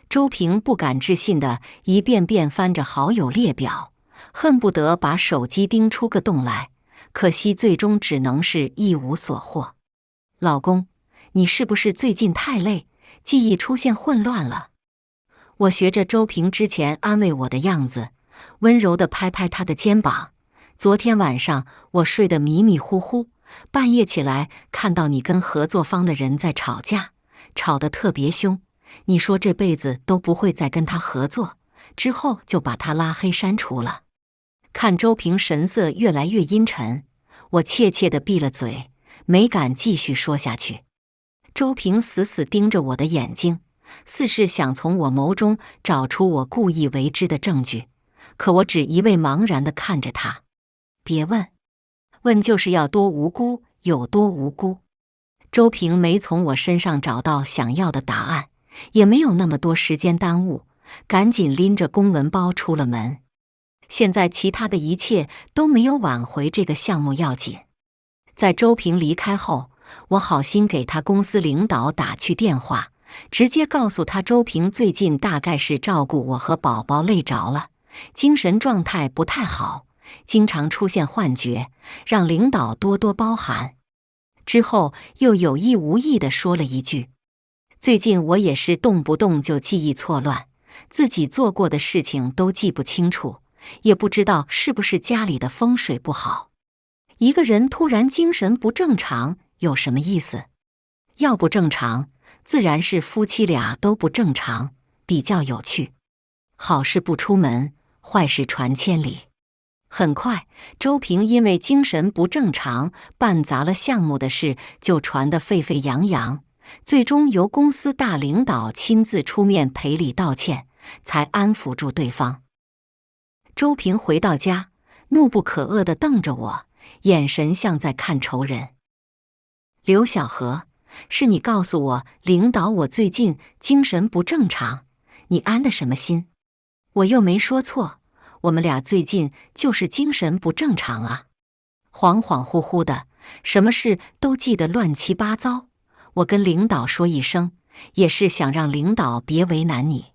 周平不敢置信地一遍遍翻着好友列表，恨不得把手机盯出个洞来，可惜最终只能是一无所获。老公，你是不是最近太累，记忆出现混乱了？我学着周平之前安慰我的样子，温柔地拍拍他的肩膀。昨天晚上我睡得迷迷糊糊，半夜起来看到你跟合作方的人在吵架，吵得特别凶。你说这辈子都不会再跟他合作，之后就把他拉黑删除了。看周平神色越来越阴沉，我怯怯地闭了嘴，没敢继续说下去。周平死死盯着我的眼睛，似是想从我眸中找出我故意为之的证据，可我只一味茫然地看着他。别问，问就是要多无辜有多无辜。周平没从我身上找到想要的答案，也没有那么多时间耽误，赶紧拎着公文包出了门。现在其他的一切都没有挽回这个项目要紧。在周平离开后，我好心给他公司领导打去电话，直接告诉他周平最近大概是照顾我和宝宝累着了，精神状态不太好，经常出现幻觉，让领导多多包涵。”之后又有意无意地说了一句：“最近我也是动不动就记忆错乱，自己做过的事情都记不清楚，也不知道是不是家里的风水不好。一个人突然精神不正常有什么意思？要不正常，自然是夫妻俩都不正常，比较有趣。好事不出门，坏事传千里。”很快，周平因为精神不正常办砸了项目的事就传得沸沸扬扬，最终由公司大领导亲自出面赔礼道歉，才安抚住对方。周平回到家，怒不可遏地瞪着我，眼神像在看仇人。“刘小荷，是你告诉我领导我最近精神不正常，你安的什么心？我又没说错，我们俩最近就是精神不正常啊。恍恍惚惚的，什么事都记得乱七八糟。我跟领导说一声，也是想让领导别为难你。”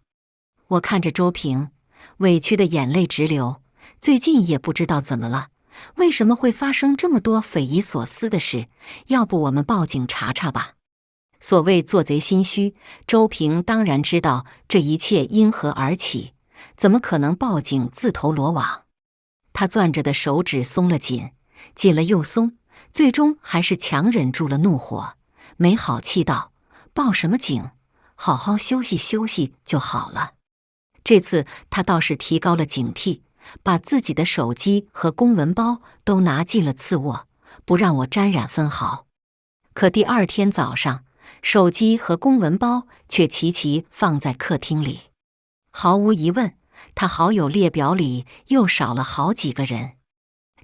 我看着周平，委屈的眼泪直流。最近也不知道怎么了，为什么会发生这么多匪夷所思的事？要不我们报警查查吧。所谓做贼心虚，周平当然知道这一切因何而起，怎么可能报警自投罗网？他攥着的手指松了紧，紧了又松，最终还是强忍住了怒火，没好气道：“报什么警？好好休息休息就好了。”这次他倒是提高了警惕，把自己的手机和公文包都拿进了次卧，不让我沾染分毫。可第二天早上，手机和公文包却齐齐放在客厅里。毫无疑问，他好友列表里又少了好几个人。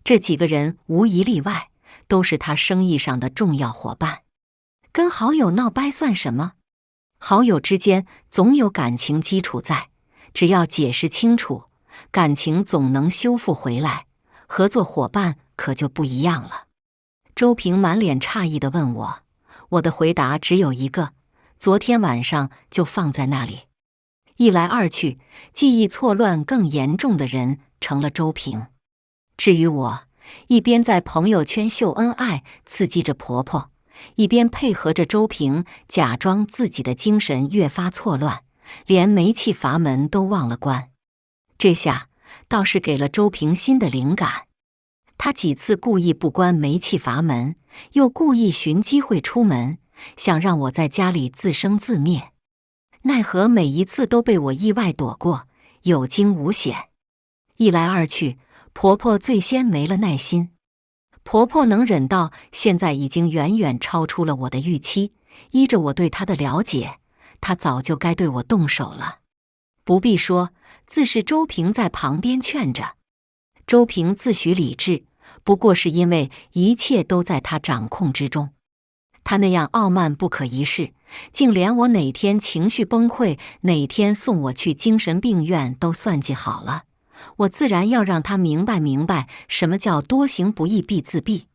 这几个人无一例外，都是他生意上的重要伙伴。跟好友闹掰算什么？好友之间总有感情基础在，只要解释清楚，感情总能修复回来。合作伙伴可就不一样了。周平满脸诧异地问我，我的回答只有一个：昨天晚上就放在那里。一来二去，记忆错乱更严重的人成了周平。至于我，一边在朋友圈秀恩爱刺激着婆婆，一边配合着周平假装自己的精神越发错乱，连煤气阀门都忘了关。这下倒是给了周平新的灵感。他几次故意不关煤气阀门，又故意寻机会出门，想让我在家里自生自灭。奈何每一次都被我意外躲过，有惊无险。一来二去，婆婆最先没了耐心。婆婆能忍到现在已经远远超出了我的预期，依着我对她的了解，她早就该对我动手了。不必说，自是周平在旁边劝着。周平自诩理智，不过是因为一切都在他掌控之中。他那样傲慢不可一世，竟连我哪天情绪崩溃，哪天送我去精神病院都算计好了。我自然要让他明白什么叫多行不义必自毙，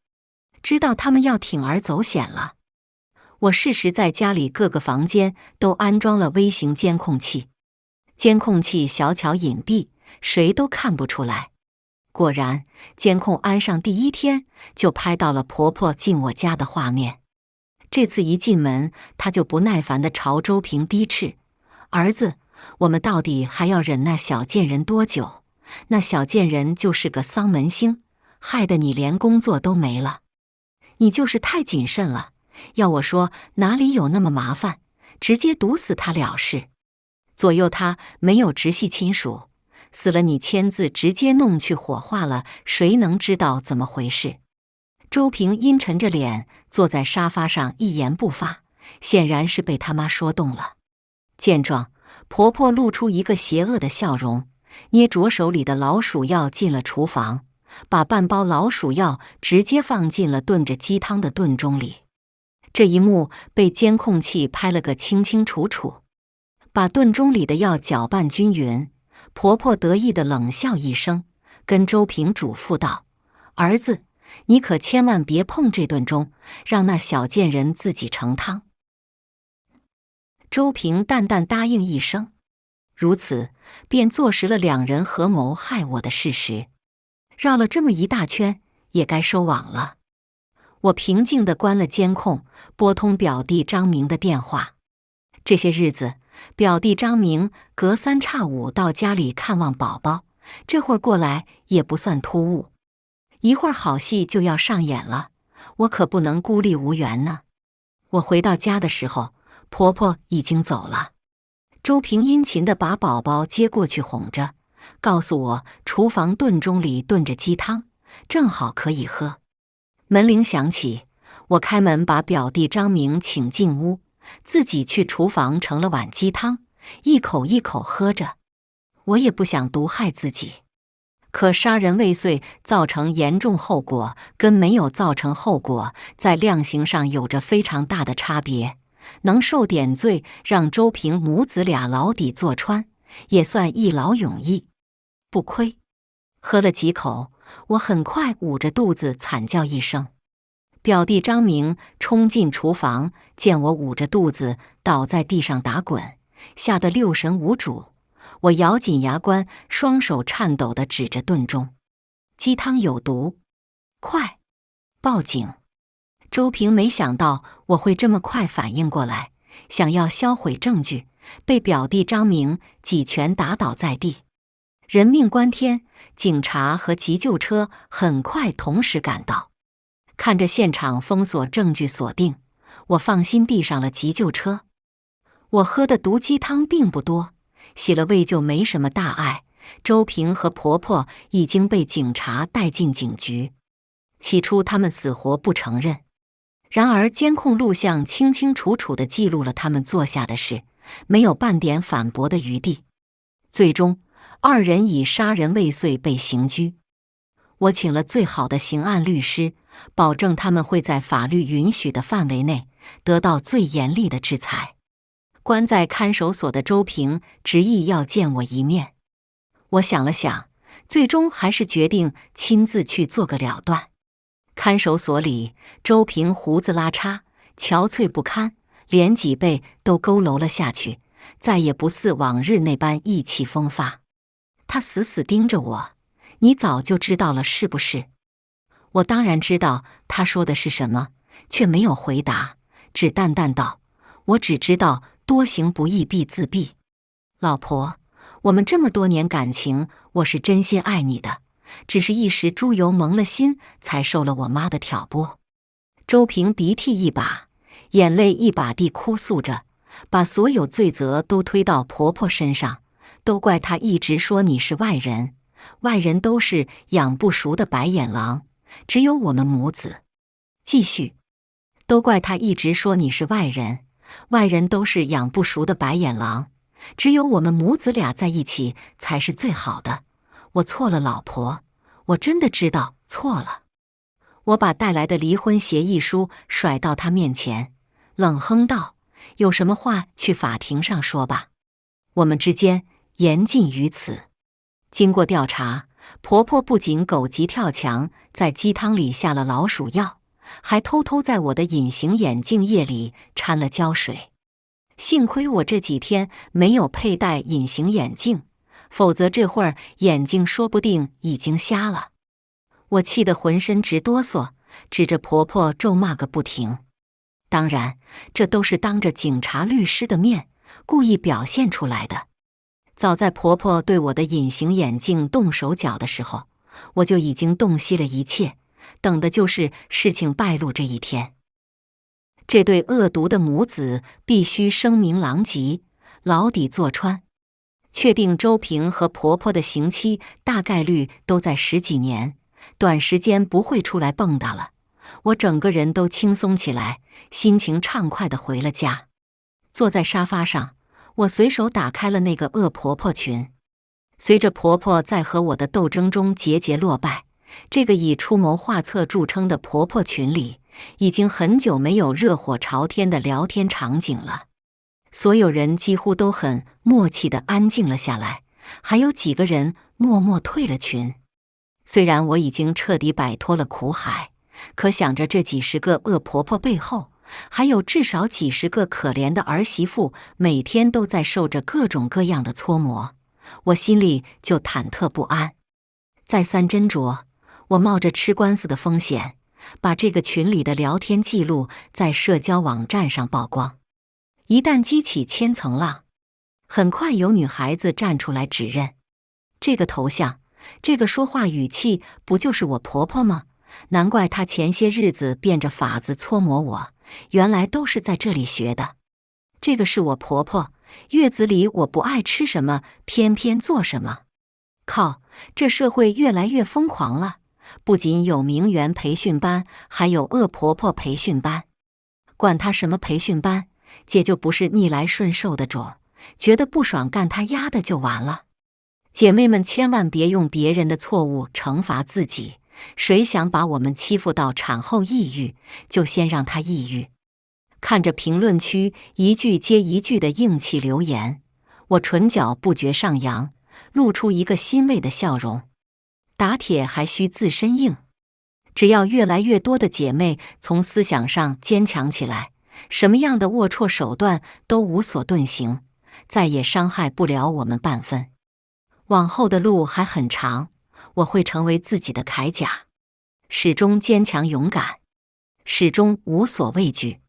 知道他们要铤而走险了。我适时在家里各个房间都安装了微型监控器，监控器小巧隐蔽，谁都看不出来。果然，监控安上第一天就拍到了婆婆进我家的画面。这次一进门，她就不耐烦地朝周平低斥：“儿子，我们到底还要忍那小贱人多久？那小贱人就是个丧门星，害得你连工作都没了。你就是太谨慎了，要我说哪里有那么麻烦，直接毒死他了事。左右他没有直系亲属，死了你签字直接弄去火化了，谁能知道怎么回事？”周平阴沉着脸坐在沙发上一言不发，显然是被他妈说动了。见状，婆婆露出一个邪恶的笑容，捏着手里的老鼠药进了厨房，把半包老鼠药直接放进了炖着鸡汤的炖盅里。这一幕被监控器拍了个清清楚楚。把炖盅里的药搅拌均匀，婆婆得意地冷笑一声，跟周平嘱咐道：“儿子，你可千万别碰这炖盅，让那小贱人自己盛汤。”周平淡淡答应一声，如此便坐实了两人合谋害我的事实。绕了这么一大圈，也该收网了。我平静地关了监控，拨通表弟张明的电话。这些日子，表弟张明隔三差五到家里看望宝宝，这会儿过来也不算突兀。一会儿好戏就要上演了，我可不能孤立无援呢。我回到家的时候，婆婆已经走了。周平殷勤地把宝宝接过去哄着，告诉我厨房炖盅里炖着鸡汤，正好可以喝。门铃响起，我开门把表弟张明请进屋，自己去厨房盛了碗鸡汤，一口一口喝着。我也不想毒害自己，可杀人未遂造成严重后果跟没有造成后果在量刑上有着非常大的差别。能受点罪，让周平母子俩牢底坐穿，也算一劳永逸。不亏。喝了几口，我很快捂着肚子惨叫一声。表弟张明冲进厨房，见我捂着肚子倒在地上打滚，吓得六神无主。我咬紧牙关，双手颤抖地指着炖盅：“鸡汤有毒，快报警！”周平没想到我会这么快反应过来，想要销毁证据，被表弟张明几拳打倒在地。人命关天，警察和急救车很快同时赶到。看着现场封锁，证据锁定，我放心地上了急救车。我喝的毒鸡汤并不多，洗了胃就没什么大碍。周平和婆婆已经被警察带进警局。起初他们死活不承认，然而监控录像清清楚楚地记录了他们做下的事，没有半点反驳的余地。最终，二人以杀人未遂被刑拘。我请了最好的刑案律师，保证他们会在法律允许的范围内得到最严厉的制裁。关在看守所的周平执意要见我一面，我想了想，最终还是决定亲自去做个了断。看守所里，周平胡子拉碴，憔悴不堪，连脊背都佝偻了下去，再也不似往日那般意气风发。他死死盯着我：“你早就知道了是不是？”我当然知道他说的是什么，却没有回答，只淡淡道：“我只知道多行不义必自毙。老婆，我们这么多年感情，我是真心爱你的，只是一时猪油蒙了心，才受了我妈的挑拨。”周平鼻涕一把，眼泪一把地哭诉着，把所有罪责都推到婆婆身上，都怪她一直说你是外人，外人都是养不熟的白眼狼，只有我们母子。继续，都怪她一直说你是外人，外人都是养不熟的白眼狼，只有我们母子俩在一起才是最好的。我错了，老婆，我真的知道错了。我把带来的离婚协议书甩到她面前，冷哼道：“有什么话去法庭上说吧，我们之间言尽于此。”经过调查，婆婆不仅狗急跳墙，在鸡汤里下了老鼠药，还偷偷在我的隐形眼镜液里掺了胶水。幸亏我这几天没有佩戴隐形眼镜，否则这会儿眼睛说不定已经瞎了。我气得浑身直哆嗦，指着婆婆咒骂个不停。当然，这都是当着警察律师的面故意表现出来的。早在婆婆对我的隐形眼镜动手脚的时候，我就已经洞悉了一切，等的就是事情败露这一天。这对恶毒的母子必须声名狼藉，牢底坐穿。确定周平和婆婆的刑期大概率都在10几年，短时间不会出来蹦跶了。我整个人都轻松起来，心情畅快地回了家。坐在沙发上，我随手打开了那个恶婆婆群。随着婆婆在和我的斗争中节节落败，这个以出谋划策著称的婆婆群里，已经很久没有热火朝天的聊天场景了。所有人几乎都很默契地安静了下来，还有几个人默默退了群。虽然我已经彻底摆脱了苦海，可想着这几十个恶婆婆背后，还有至少几十个可怜的儿媳妇，每天都在受着各种各样的搓磨，我心里就忐忑不安。再三斟酌，我冒着吃官司的风险，把这个群里的聊天记录在社交网站上曝光。一旦激起千层浪，很快有女孩子站出来指认，这个头像，这个说话语气，不就是我婆婆吗？难怪她前些日子变着法子搓磨我，原来都是在这里学的。这个是我婆婆，月子里我不爱吃什么，偏偏做什么。靠，这社会越来越疯狂了，不仅有名媛培训班，还有恶婆婆培训班。管他什么培训班，姐就不是逆来顺受的种，觉得不爽干他丫的就完了。姐妹们千万别用别人的错误惩罚自己，谁想把我们欺负到产后抑郁，就先让他抑郁。看着评论区一句接一句的硬气留言，我唇角不觉上扬，露出一个欣慰的笑容。打铁还需自身硬，只要越来越多的姐妹从思想上坚强起来，什么样的龌龊手段都无所遁形，再也伤害不了我们半分。往后的路还很长，我会成为自己的铠甲，始终坚强勇敢，始终无所畏惧。